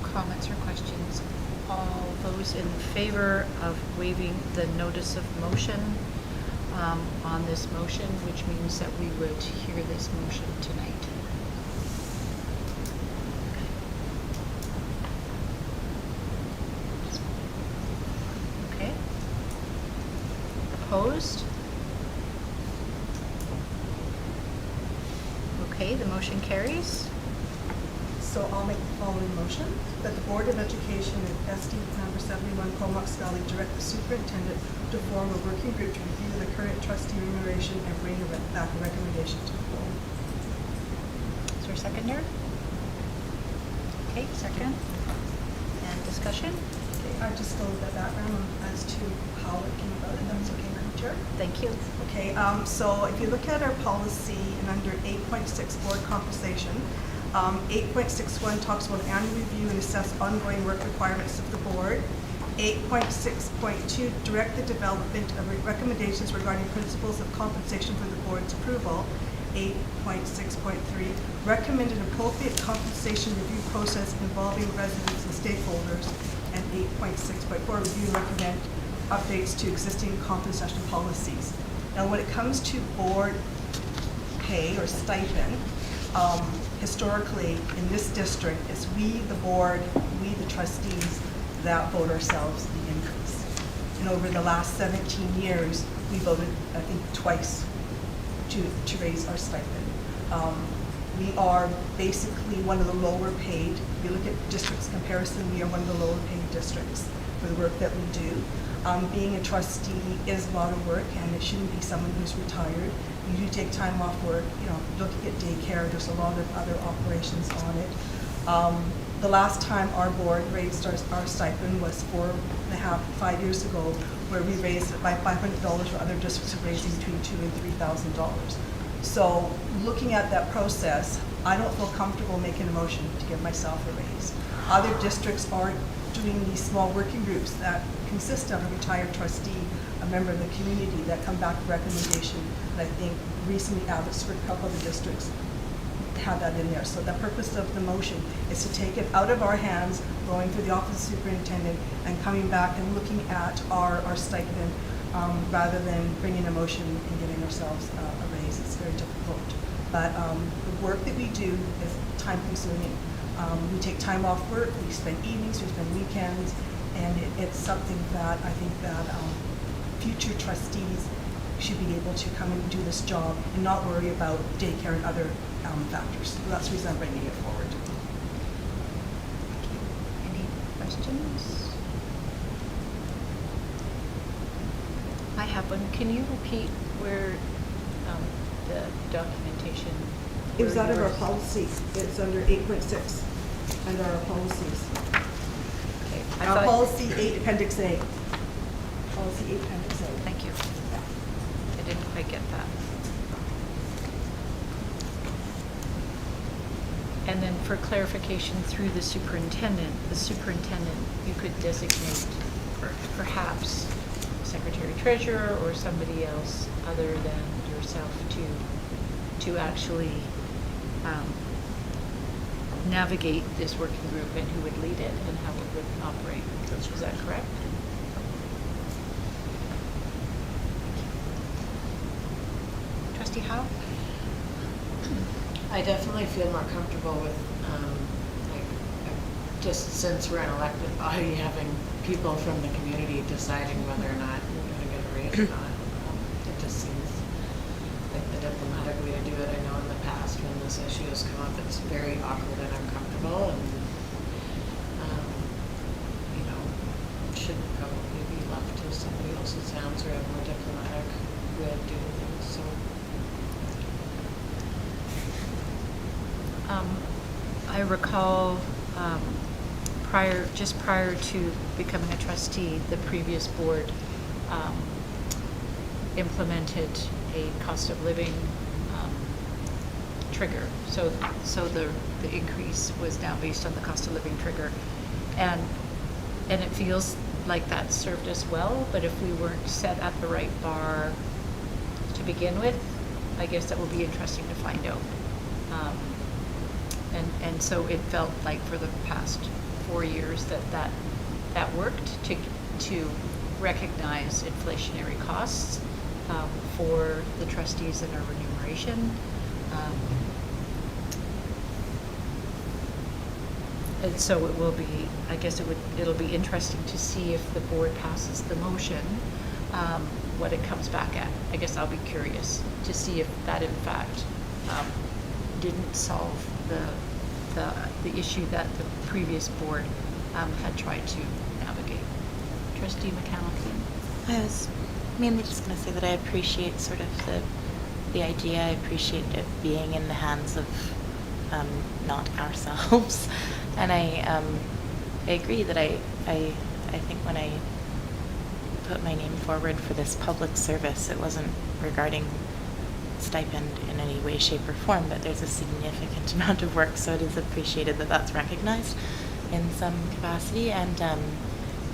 comments or questions, all those in favor of waiving the notice of motion on this motion, which means that we would hear this motion tonight. Okay. Opposed? Okay, the motion carries. So I'll make the following motion, that the Board of Education and SD number 71 Comox Valley direct the superintendent to form a working group to review the current trustee remuneration and bring back a recommendation to the board. Is there a seconder? Okay, second. And discussion? Okay, I just go with that background as to how it came about, if that's okay, Madam Chair. Thank you. Okay, so if you look at our policy and under 8.6 board compensation, 8.61 talks about annual review and assess ongoing work requirements of the board. 8.6.2 direct the development of recommendations regarding principles of compensation for the board's approval. 8.6.3, recommend an appropriate compensation review process involving residents and stakeholders, and 8.6.4, review and recommend updates to existing compensation policies. Now, when it comes to board pay or stipend, historically in this district, it's we, the board, we, the trustees, that vote ourselves the increase. And over the last 17 years, we voted, I think, twice to raise our stipend. We are basically one of the lower paid. If you look at districts comparison, we are one of the lower paid districts for the work that we do. Being a trustee is a lot of work, and it shouldn't be someone who's retired. You do take time off work, you know, looking at daycare, there's a lot of other operations on it. The last time our board raised our stipend was 5 years ago, where we raised it by $500, where other districts are raising between $2,000 and $3,000. So looking at that process, I don't feel comfortable making a motion to give myself a raise. Other districts are doing these small working groups that consist of a retired trustee, a member of the community, that come back with recommendation. And I think recently Abbotsford, a couple of the districts had that in there. So the purpose of the motion is to take it out of our hands, going through the office of superintendent and coming back and looking at our stipend, rather than bringing a motion and giving ourselves a raise. It's very difficult. But the work that we do is time consuming. We take time off work, we spend evenings, we spend weekends, and it's something that I think that future trustees should be able to come and do this job and not worry about daycare and other factors. So that's the reason I'm bringing it forward. Any questions? I have one. Can you repeat where the documentation? It was where out of our yours- policy. It's under 8.6 under our policies. Okay. I Our thought- policy 8 Appendix A. Policy 8 Appendix A. Thank you. I didn't quite get that. And then for clarification through the superintendent, you could designate perhaps secretary treasurer or somebody else other than yourself to actually navigate this working group, and who would lead it and how it would operate. Is that correct? Trustee Howe? I definitely feel more comfortable with, just since we're an elected body, having people from the community deciding whether or not we're going to get a raise or not. It just seems like the diplomatic way to do it. I know in the past when this issue has come up, it's very awkward and uncomfortable, and should probably be left to somebody else's hands or a more diplomatic way of doing things. So. I recall prior to becoming a trustee, the previous board implemented a cost of living trigger. So the increase was now based on the cost of living trigger, and it feels like that served us well. But if we weren't set at the right bar to begin with, I guess that will be interesting to find out. And so it felt like for the past 4 years that worked to recognize inflationary costs for the trustees in our remuneration. And so it will be, I guess it'll be interesting to see if the board passes the motion, what it comes back at. I guess I'll be curious to see if that in fact didn't solve the issue that the previous board had tried to navigate. Trustee McConnell. I was mainly just going to say that I appreciate sort of the idea. I appreciate it being in the hands of not ourselves, and I agree that I think when I put my name forward for this public service, it wasn't regarding stipend in any way, shape, or form, but there's a significant amount of work, so it is appreciated that that's recognized in some capacity, and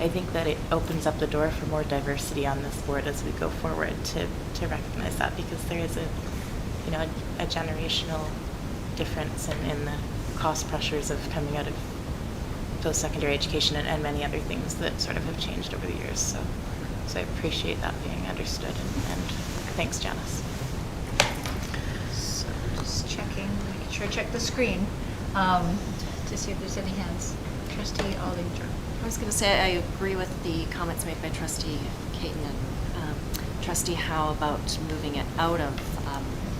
I think that it opens up the door for more diversity on this board as we go forward to recognize that, because there is you know, a generational difference in the cost pressures of coming out of post-secondary education and many other things that sort of have changed over the years. So I appreciate that being understood, and thanks, Janice. So just checking, making sure I check the screen to see if there's any hands. Trustee Allinger. I was going to say, I agree with the comments made by Trustee Caton and Trustee Howe about moving it out of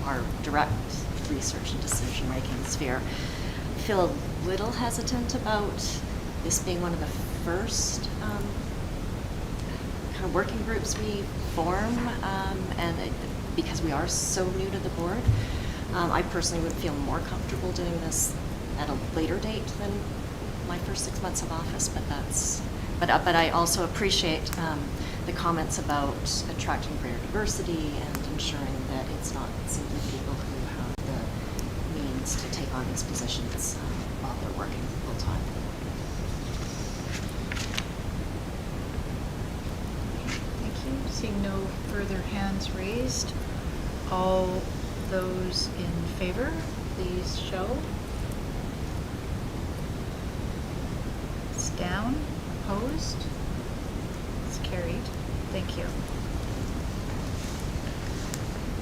our direct research and decision-making sphere. I feel a little hesitant about this being one of the first kind of working groups we form, because we are so new to the board. I personally would feel more comfortable doing this at a later date than my first 6 months of office, but I also appreciate the comments about attracting greater diversity and ensuring that it's not simply people who have the means to take on these positions while they're working full time. Thank you. Seeing no further hands raised, all those in favor, please show. It's down. Opposed? It's carried. Thank you.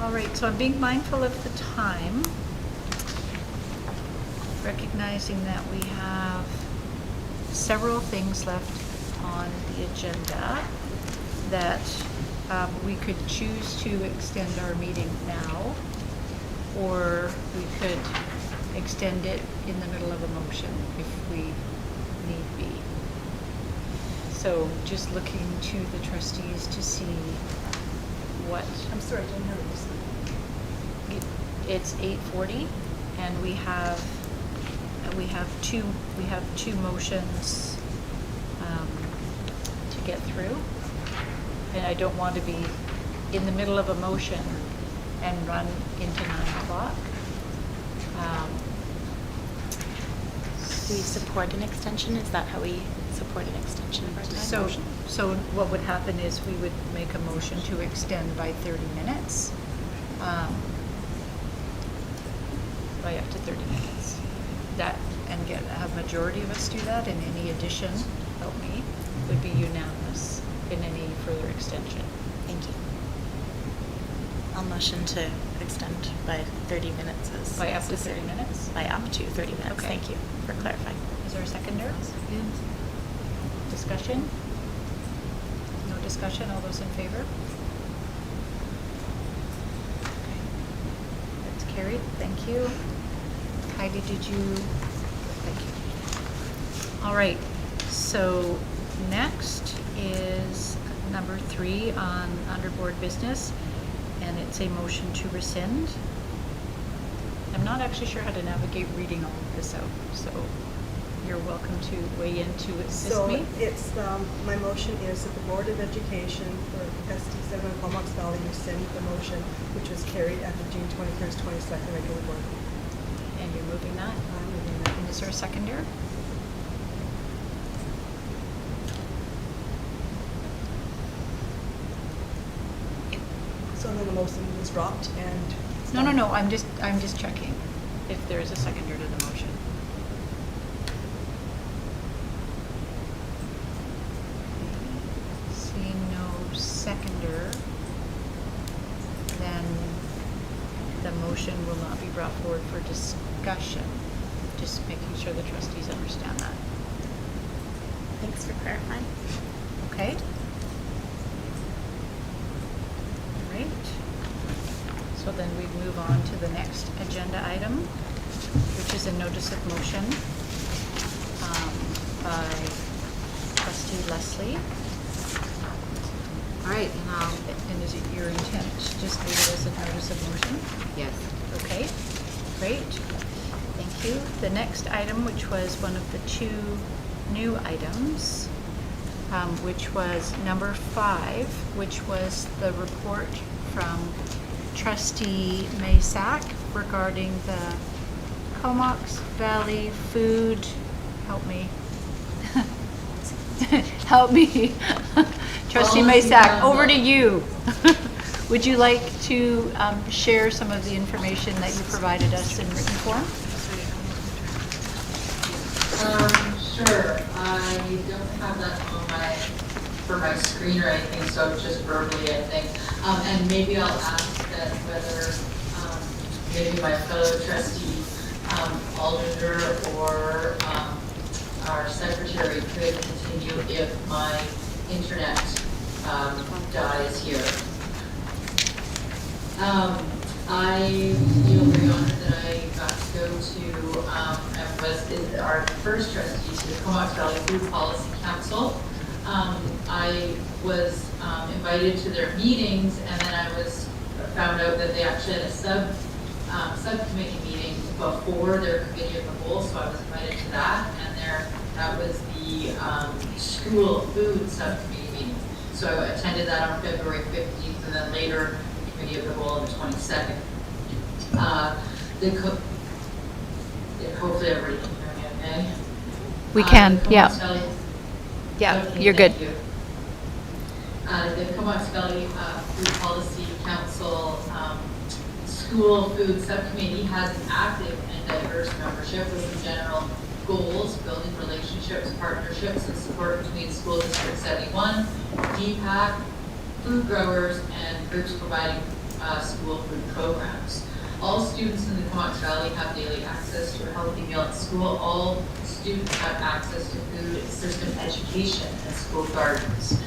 All right, so I'm being mindful of the time, recognizing that we have several things left on the agenda that we could choose to extend our meeting now, or we could extend it in the middle of a motion if we need be. So just looking to the trustees to see what. I'm sorry, I didn't hear what you said. It's 8:40, and we have two motions to get through, and I don't want to be in the middle of a motion and run into 9 o'clock. Do we support an extension? Is that how we support an extension of our time? So what would happen is we would make a motion to extend by 30 minutes, by up to 30 minutes. That, and have majority of us do that, and any addition, help me, would be unanimous in any further extension. Thank you. I'll motion to extend by 30 minutes as By up to necessary. 30 minutes? By up to 30 minutes. Okay. Thank you for clarifying. Is there a seconder? Discussion? No discussion, all those in favor? Okay. That's carried, thank you. Heidi, did you? Thank you. All right, so next is number 3 on under board business, and it's a motion to rescind. I'm not actually sure how to navigate reading all of this out, so you're welcome to weigh in to assist So me. it's, my motion is that the Board of Education for ST7 Comox Valley rescind the motion which was carried at the June 21st, 22nd regular board. And you're moving that? I'm moving that. And is there a seconder? So then the motion was dropped and. it's No, done. I'm just checking if there is a seconder to the motion. Seeing no seconder, then the motion will not be brought forward for discussion. Just making sure the trustees understand that. Thanks for clarifying. Okay? All right. So then we move on to the next agenda item, which is a notice of motion by Trustee Leslie. All right, And is it your intent to just leave it as a notice of motion? yes. Okay, great. Thank you. The next item, which was one of the 2 new items, which was number 5, which was the report from Trustee Maysack regarding the Comox Valley food, help me. Help me. Trustee Policy Maysack, over to handbook. you. Would you like to share some of the information that you provided us in written form? Sure. I don't have that for my screen or anything, so just verbally, I think. And maybe I'll ask that whether maybe my fellow trustee, Alder or our secretary could continue if my internet dies here. I feel very honored that I got to go to and was our first trustee to the Comox Valley Food Policy Council. I was invited to their meetings, and then I found out that they actually had a subcommittee meeting before their committee of the whole, so I was invited to that, and that was the school food subcommittee meeting. So I attended that on February 15th, and then later committee of the whole on the 22nd. Hopefully everybody can hear me okay. We can, The yeah. Comox Valley- Yeah, Okay, you're good. thank you. The Comox Valley Food Policy Council School Food Subcommittee has an active and diverse membership with some general goals, building relationships, partnerships, and support between School District 71, DPAC, food growers, and groups providing school food programs. All students in the Comox Valley have daily access to a healthy meal at school. All students have access to food system education and school gardens.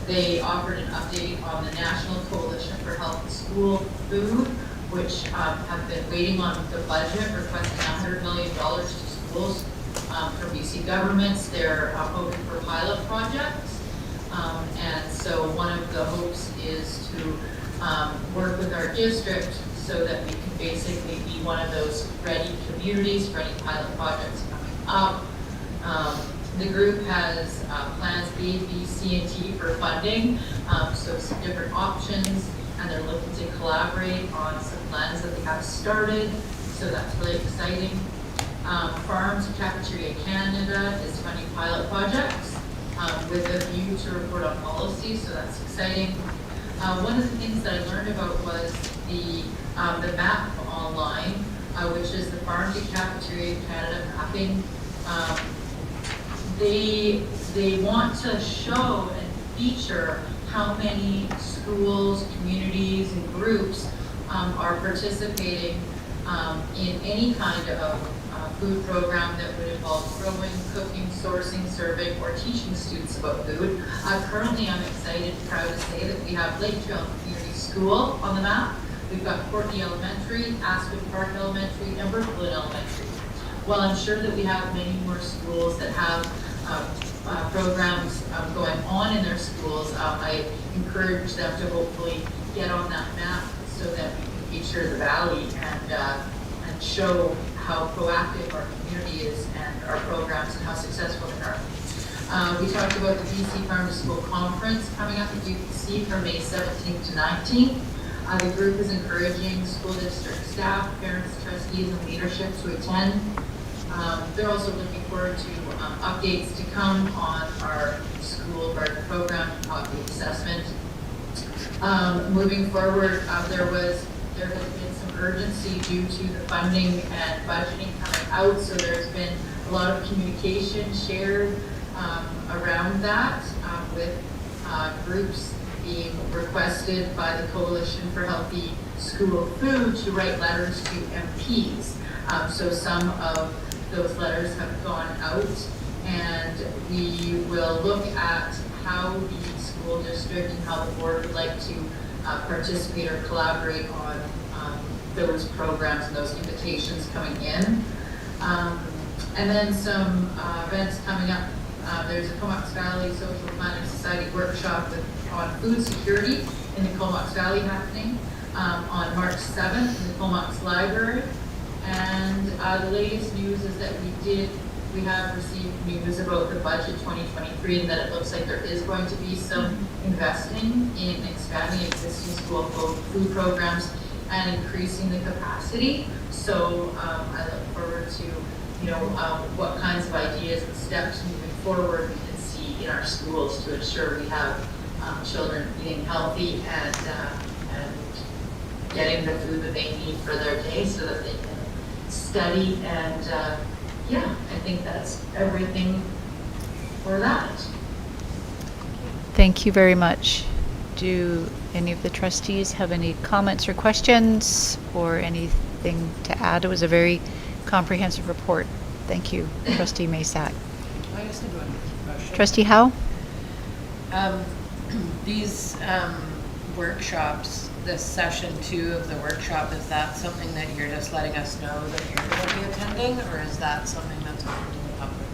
They offered an update on the National Coalition for Healthy School Food, which have been waiting on the budget, requesting $100 million to schools from BC governments. They're hoping for pilot projects. And so one of the hopes is to work with our district so that we can basically be one of those ready communities for any pilot projects coming up. The group has plans A, B, C, and D for funding, so some different options, and they're looking to collaborate on some plans that they have started, so that's really exciting. Farms Cafeteria Canada is funding pilot projects with a view to report on policy, so that's exciting. One of the things that I learned about was the map online, which is the Farm to Cafeteria Canada mapping. They want to show and feature how many schools, communities, and groups are participating in any kind of food program that would involve growing, cooking, sourcing, serving, or teaching students about food. Currently, I'm excited, proud to say that we have Lake Trail Community School on the map. We've got Courtney Elementary, Aspen Park Elementary, and Brooklyn Elementary. While I'm sure that we have many more schools that have programs going on in their schools, I encourage them to hopefully get on that map so that we can feature the valley and show how proactive our community is and our programs and how successful they are. We talked about the BC Farm to School Conference coming up at UBC from May 17th to 19th. The group is encouraging school district staff, parents, trustees, and leadership to attend. They're also looking forward to updates to come on our school garden program and coffee assessment. Moving forward, there has been some urgency due to the funding and budgeting coming out, so there's been a lot of communication shared around that with groups being requested by the Coalition for Healthy School Food to write letters to MPs. So some of those letters have gone out, and we will look at how the school district and how the board would like to participate or collaborate on those programs and those invitations coming in. And then some events coming up. There's a Comox Valley Social Planning Society workshop on food security in the Comox Valley happening on March 7th in the Comox Library. And the latest news is that we have received news about the budget 2023, and that it looks like there is going to be some investing in expanding existing school food programs and increasing the capacity. So I look forward to what kinds of ideas and steps moving forward we can see in our schools to ensure we have children eating healthy and getting the food that they need for their day so that they can study. And yeah, I think that's everything for that. Thank you very much. Do any of the trustees have any comments or questions or anything to add? It was a very comprehensive report. Thank you, Trustee Maysack. I just need one motion. Trustee Howe? These workshops, this session 2 of the workshop, is that something that you're just letting us know that you're going to be attending, or is that something that's open to the public?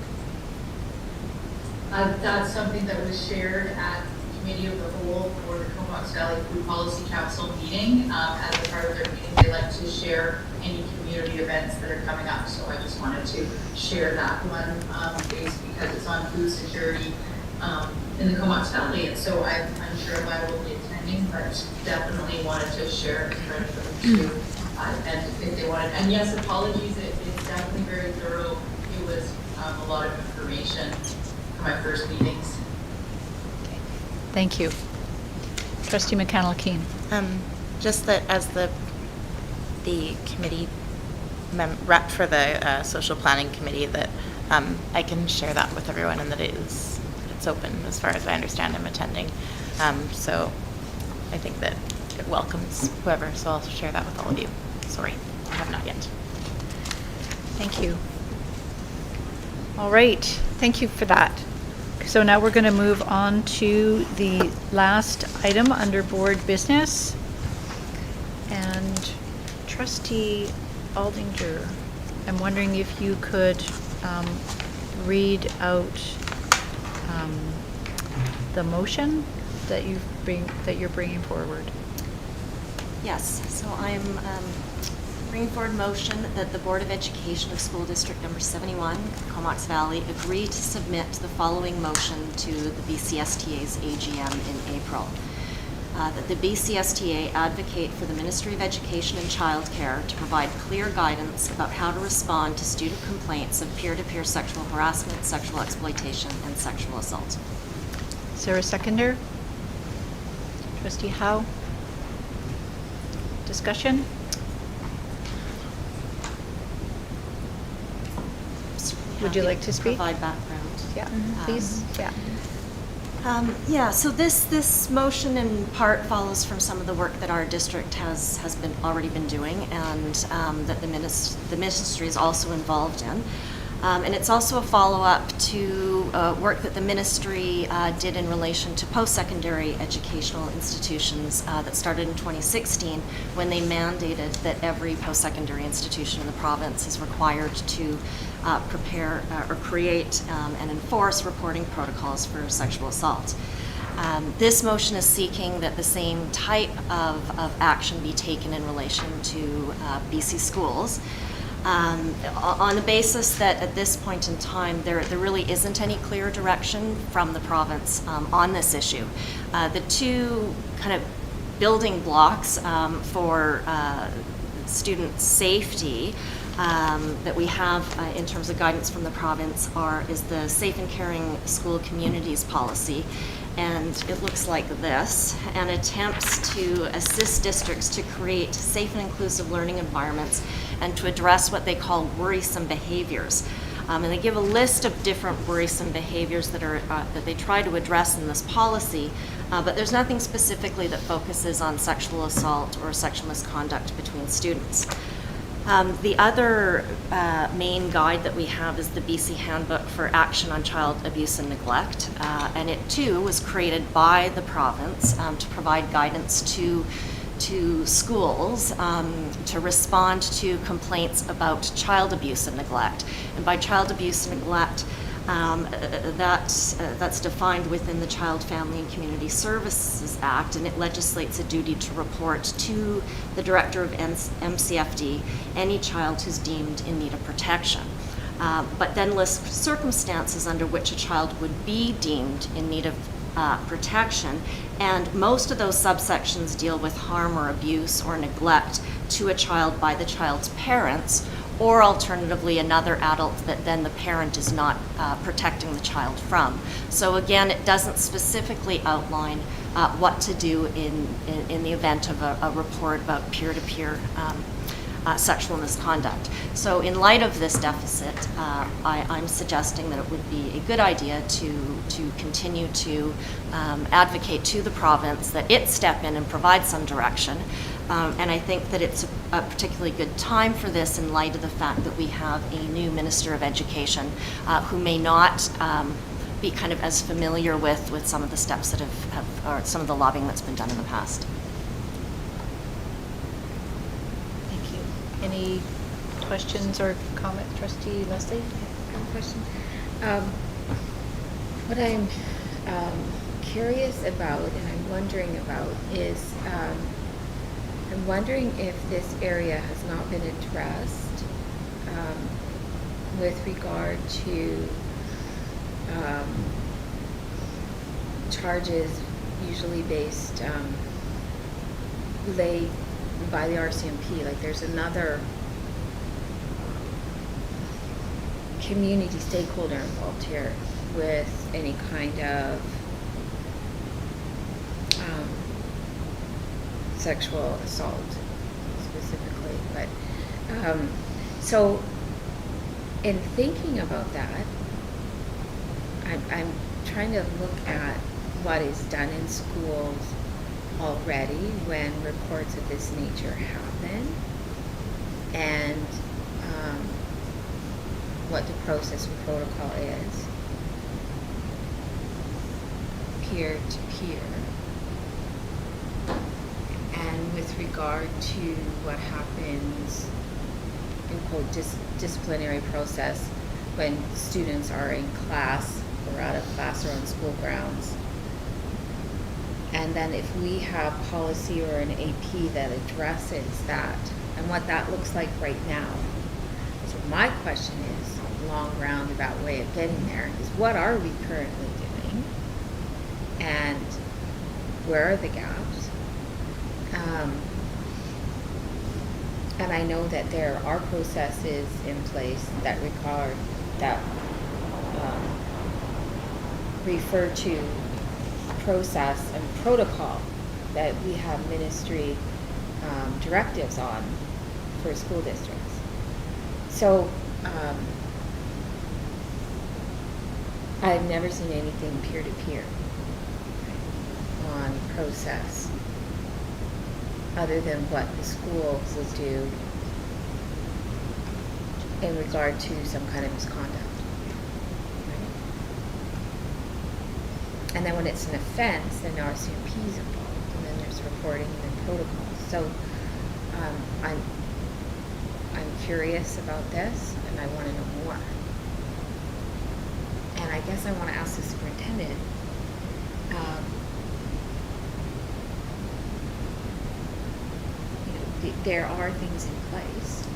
That's something that was shared at Committee of the Whole for the Comox Valley Food Policy Council meeting. As a part of their meeting, they like to share any community events that are coming up. So I just wanted to share that one because it's on food security in the Comox Valley. And so I'm sure I will be attending, but definitely wanted to share it for them too. And if they wanted, and yes, apologies, it's definitely very thorough. It was a lot of information for my first meetings. Thank you. Trustee McConnell-Keene. Just that as the committee rep for the social planning committee, that I can share that with everyone, and that it's open as far as I understand I'm attending. So I think that it welcomes whoever, so I'll share that with all of you. Sorry, I have not yet. Thank you. All right, thank you for that. So now we're going to move on to the last item under board business. And Trustee Aldinger, I'm wondering if you could read out the motion that you're bringing forward. Yes, so I'm bringing forward motion that the Board of Education of School District Number 71, Comox Valley, agree to submit the following motion to the BCSTA's AGM in April. That the BCSTA advocate for the Ministry of Education and Childcare to provide clear guidance about how to respond to student complaints of peer-to-peer sexual harassment, sexual exploitation, and sexual assault. Is there a seconder? Trustee Howe? Discussion? Would you like to speak? Provide background. Yeah, please. Yeah, so this motion in part follows from some of the work that our district has already been doing, and that the ministry is also involved in. And it's also a follow-up to work that the ministry did in relation to post-secondary educational institutions that started in 2016, when they mandated that every post-secondary institution in the province is required to prepare or create and enforce reporting protocols for sexual assault. This motion is seeking that the same type of action be taken in relation to BC schools. On the basis that at this point in time there really isn't any clear direction from the province on this issue. The two kind of building blocks for student safety that we have in terms of guidance from the province is the Safe and Caring School Communities policy. And it looks like this, and attempts to assist districts to create safe and inclusive learning environments and to address what they call worrisome behaviors. And they give a list of different worrisome behaviors that they try to address in this policy, but there's nothing specifically that focuses on sexual assault or sexual misconduct between students. The other main guide that we have is the BC Handbook for Action on Child Abuse and Neglect, and it too was created by the province to provide guidance to schools to respond to complaints about child abuse and neglect. And by child abuse and neglect, that's defined within the Child, Family and Community Services Act, and it legislates a duty to report to the Director of MCFD any child who's deemed in need of protection. But then lists circumstances under which a child would be deemed in need of protection, and most of those subsections deal with harm or abuse or neglect to a child by the child's parents, or alternatively another adult that then the parent is not protecting the child from. So again, it doesn't specifically outline what to do in the event of a report about peer-to-peer sexual misconduct. So in light of this deficit, I'm suggesting that it would be a good idea to continue to advocate to the province that it step in and provide some direction. And I think that it's a particularly good time for this in light of the fact that we have a new Minister of Education who may not be kind of as familiar with some of the steps that or some of the lobbying that's been done in the past. Thank you. Any questions or comments, Trustee Leslie? One question. What I'm curious about and I'm wondering about is I'm wondering if this area has not been addressed with regard to charges usually based laid by the RCMP. Like there's another community stakeholder involved here with any kind of sexual assault specifically. But so in thinking about that, I'm trying to look at what is done in schools already when reports of this nature happen, and what the process and protocol is, peer to peer, and with regard to what happens in quote disciplinary process when students are in class or out of class or on school grounds. And then if we have policy or an AP that addresses that and what that looks like right now. So my question is, a long roundabout way of getting there, is what are we currently doing? And where are the gaps? And I know that there are processes in place that refer to process and protocol that we have ministry directives on for school districts. So I've never seen anything peer-to-peer on process other than what the schools will do in regard to some kind of misconduct. And then when it's an offense, then RCMP is involved, and then there's reporting and then protocols. So I'm curious about this, and I want to know more. And I guess I want to ask the superintendent, there are things in place,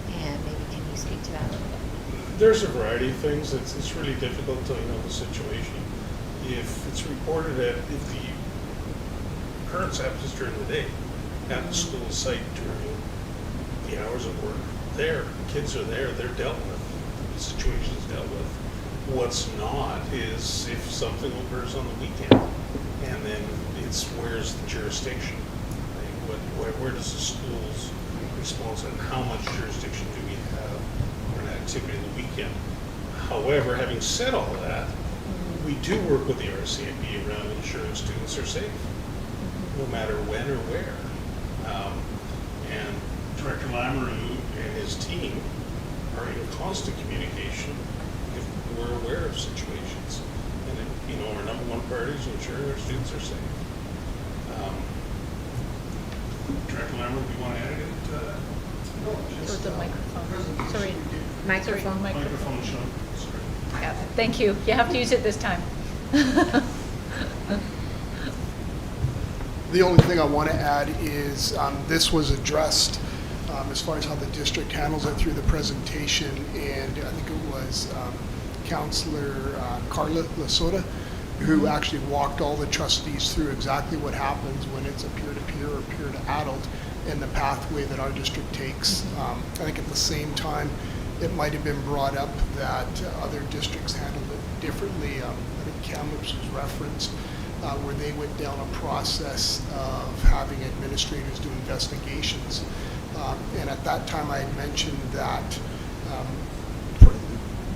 and maybe can you speak to that a little bit? There's a variety of things. It's really difficult to know the situation. If it's reported if the occurrence happens during the day at the school site during the hours of work, kids are there, they're dealt with, the situation is dealt with. What's not is if something occurs on the weekend, and then it's where's the jurisdiction? Like where does the school's response, and how much jurisdiction do we have for an activity on the weekend? However, having said all that, we do work with the RCMP around ensuring students are safe, no matter when or where. And Director Lamoureux and his team are in constant communication if we're aware of situations. And our number one priority is ensuring our students are safe. Director Lamoureux, do you want to add anything to that? No, Or just, the microphone. Sorry. Microphone. Microphone, Sean. Sorry. Yeah, thank you. You have to use it this time. The only thing I want to add is this was addressed as far as how the district handles it through the presentation, and I think it was Councillor Carla Lasota who actually walked all the trustees through exactly what happens when it's a peer-to-peer or peer-to-adult and the pathway that our district takes. I think at the same time, it might have been brought up that other districts handled it differently. I think Kamloops was referenced. where they went down a process of having administrators do investigations. And at that time, I had mentioned that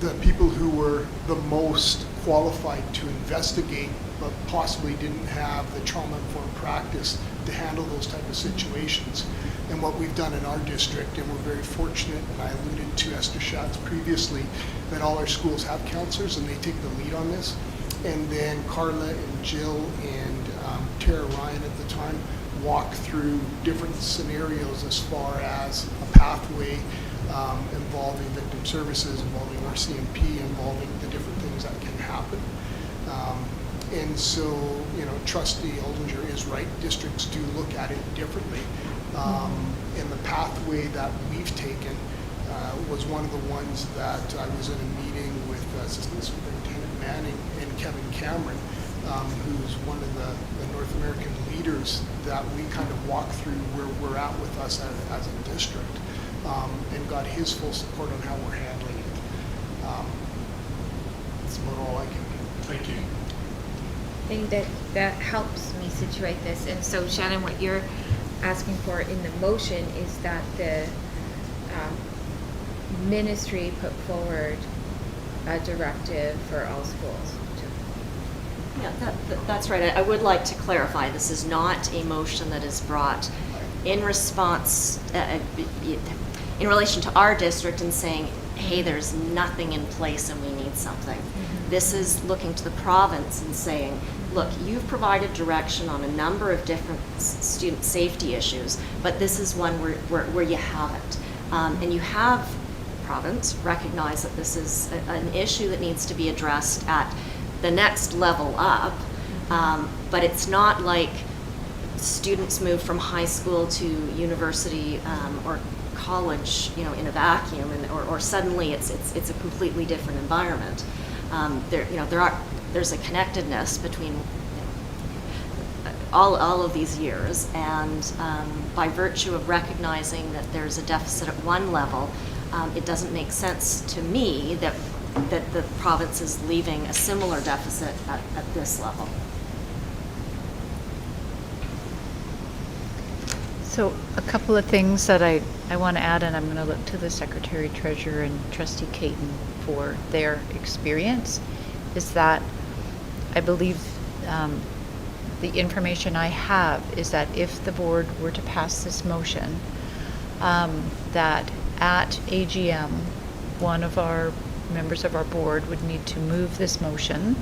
the people who were the most qualified to investigate but possibly didn't have the trauma-informed practice to handle those type of situations. And what we've done in our district, and we're very fortunate, and I alluded to Esther Schatz previously, that all our schools have counselors and they take the lead on this. And then Carla and Jill and Tara Ryan at the time walk through different scenarios as far as a pathway involving victim services, involving RCMP, involving the different things that can happen. And so, you know, Trustee Oldinger is right. Districts do look at it differently. And the pathway that we've taken was one of the ones that I was in a meeting with Assistant Superintendent Manning and Kevin Cameron, who's one of the North American leaders that we kind of walk through where we're at with us as a district, and got his full support on how we're handling it. That's about all I can do. Thank you. I think that helps me situate this. And so Shannon, what you're asking for in the motion is that the ministry put forward a directive for all schools. Yeah, that's right. I would like to clarify, this is not a motion that is brought in response, in relation to our district and saying, hey, there's nothing in place and we need something. This is looking to the province and saying, look, you've provided direction on a number of different student safety issues, but this is one where you haven't. And you have, province, recognize that this is an issue that needs to be addressed at the next level up, but it's not like students move from high school to university or college, you know, in a vacuum, and or suddenly it's a completely different environment. There's a connectedness between all of these years, and by virtue of recognizing that there's a deficit at one level, it doesn't make sense to me that the province is leaving a similar deficit at this level. So a couple of things that I want to add, and I'm going to look to the Secretary Treasurer and Trustee Caton for their experience, is that I believe the information I have is that if the board were to pass this motion, that at AGM, one of our members of our board would need to move this motion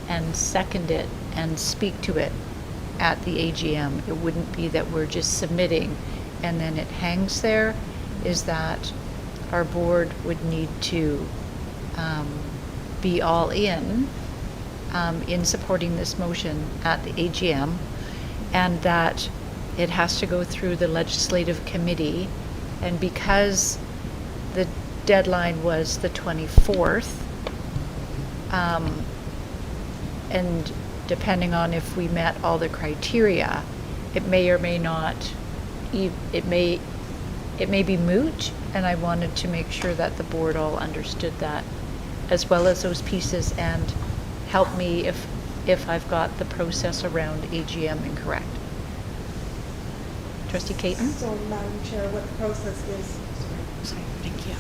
and second it and speak to it at the AGM. It wouldn't be that we're just submitting and then it hangs there, is that our board would need to be all in supporting this motion at the AGM, and that it has to go through the legislative committee. And because the deadline was the 24th, and depending on if we met all the criteria, it may or may not, it may be moot, and I wanted to make sure that the board all understood that, as well as those pieces, and help me if I've got the process around AGM incorrect. Trustee Caton? So, Madam Chair, what the process is, Sorry, thank you.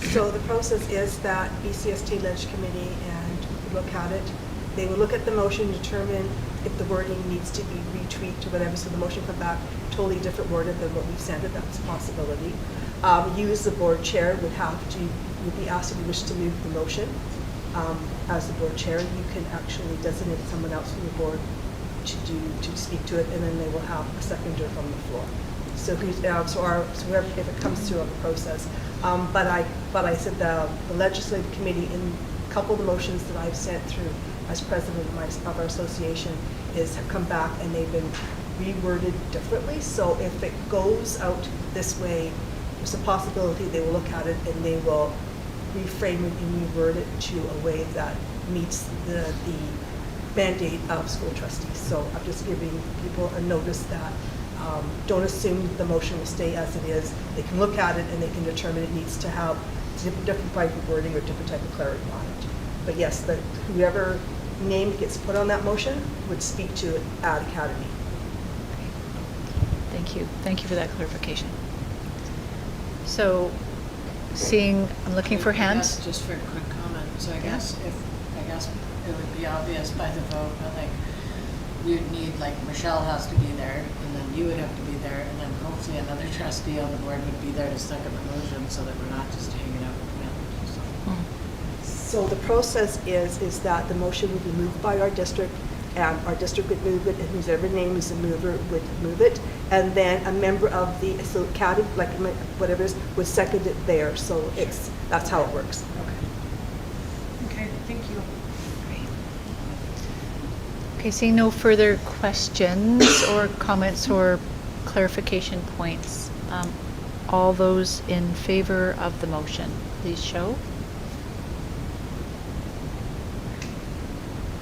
so the process is that BCST Ledge Committee and look at it. They will look at the motion, determine if the wording needs to be retweaked or whatever, so the motion come back totally different worded than what we've sent it. That's a possibility. You as the board chair would be asked if you wish to move the motion. As the board chair, you can actually designate someone else from the board to speak to it, and then they will have a seconder from the floor. So whoever, if it comes through on the process. But I said the legislative committee, in a couple of the motions that I've sent through as president of our association have come back and they've been reworded differently. So if it goes out this way, there's a possibility they will look at it and they will reframe it and reword it to a way that meets the mandate of school trustees. So I'm just giving people a notice that don't assume the motion will stay as it is. They can look at it and they can determine it needs to have different type of wording or different type of clarity on it. But yes, whoever name that gets put on that motion would speak to Ad Academy. Thank you. Thank you for that clarification. So, I'm looking for I hands. guess just for a quick comment, so I Yeah. guess it would be obvious by the vote, but like, we'd need, like, Michelle has to be there, and then you would have to be there, and then hopefully another trustee on the board would be there to second the motion, so that we're not just hanging out with minutes, so. So the process is that the motion would be moved by our district, and our district would move it, and whoever name is the mover would move it, and then a member of the, so academy, like whatever it is, would second it there, so that's how it works. Okay, thank you. Okay, seeing no further questions or comments or clarification points, all those in favor of the motion, please show.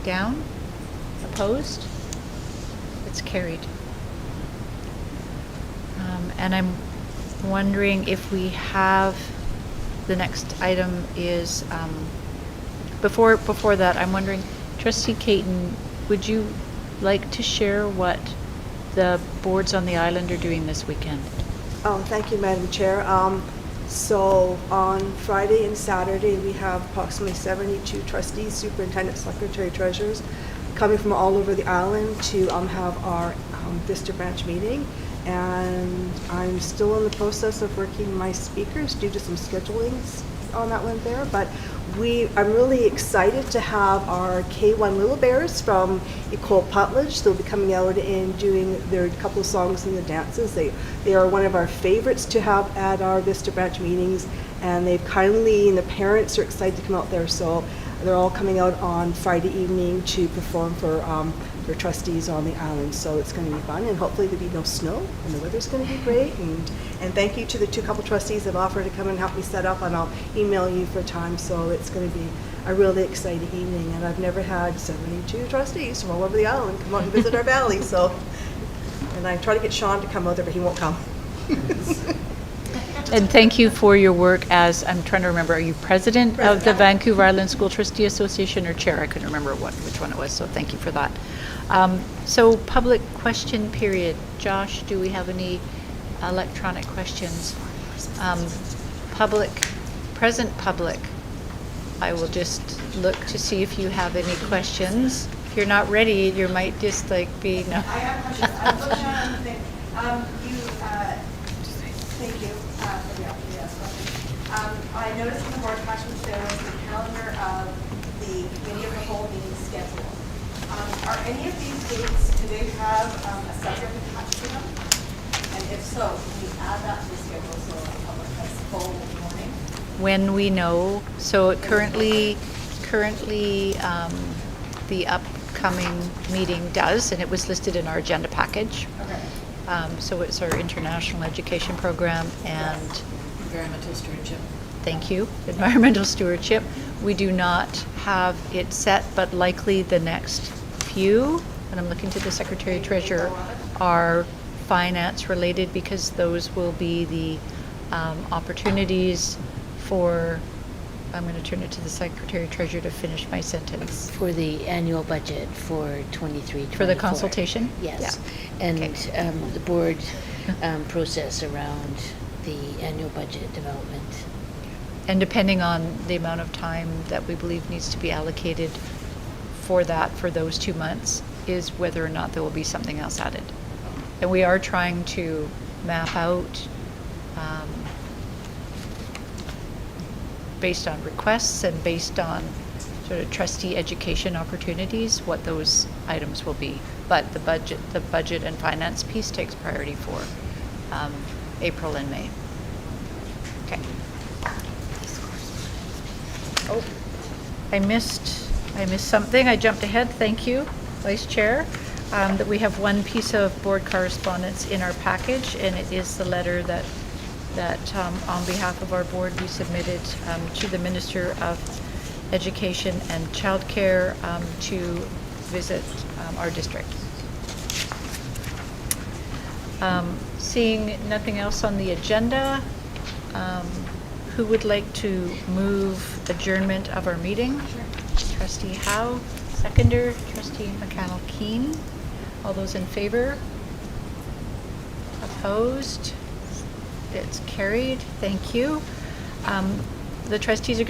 Down? Opposed? It's carried. And I'm wondering if we have, the next item is, before that, I'm wondering, Trustee Caton, would you like to share what the boards on the island are doing this weekend? Oh, thank you, Madam Chair. So on Friday and Saturday, we have approximately 72 trustees, superintendents, secretary, treasurers, coming from all over the island to have our Vista Branch meeting. And I'm still in the process of working my speakers due to some scheduling on that one there. But I'm really excited to have our K1 Little Bears from Ecole Putledge. They'll be coming out and doing their couple of songs and the dances. They are one of our favorites to have at our Vista Branch meetings, and they've kindly, and the parents are excited to come out there. So they're all coming out on Friday evening to perform for their trustees on the island. So it's going to be fun, and hopefully there'll be no snow, and the weather's going to be great. And thank you to the couple trustees that have offered to come and help me set up, and I'll email you for time. So it's going to be a really exciting evening, and I've never had 72 trustees from all over the island come out and visit our valley. So, and I try to get Sean to come out there, but he won't come. And thank you for your work as, I'm trying to remember, are you president of the Vancouver Island School Trustee Association or chair? I couldn't remember which one it was, so thank you for that. So public question period. Josh, do we have any electronic questions? Present public, I will just look to see if you have any questions. If you're not ready, you might just be, no. I have questions. I'm looking at the thing. Thank you for the opportunity to ask questions. I noticed in the board attachments there was the calendar of the committee of the whole meeting schedule. Are any of these dates, do they have a subject attached to them? And if so, can we add that to the schedule so the public has full warning? When we know, so it currently the upcoming meeting does, and it was listed in our agenda package. Okay. So it's our international education program and Environmental stewardship. thank you, environmental stewardship. We do not have it set, but likely the next few, and I'm looking to the Secretary Treasurer, are finance related, because those will be the opportunities for, I'm going to turn it to the Secretary Treasurer to finish my sentence. For the annual budget for 23-24. For the consultation? Yes. Yeah. And Okay. the board process around the annual budget development. And depending on the amount of time that we believe needs to be allocated for that, for those 2 months, is whether or not there will be something else added. And we are trying to map out, based on requests and based on sort of trustee education opportunities, what those items will be. But the budget and finance piece takes priority for April and May. Okay. Oh, I missed something. I jumped ahead. Thank you, Vice Chair. That we have one piece of board correspondence in our package, and it is the letter that on behalf of our board we submitted to the Minister of Education and Childcare to visit our district. Seeing nothing else on the agenda, who would like to move adjournment of our meeting? Trustee Howe, seconder, trustee McConnell-Keen. All those in favor? Opposed? It's carried. Thank you. The trustees are going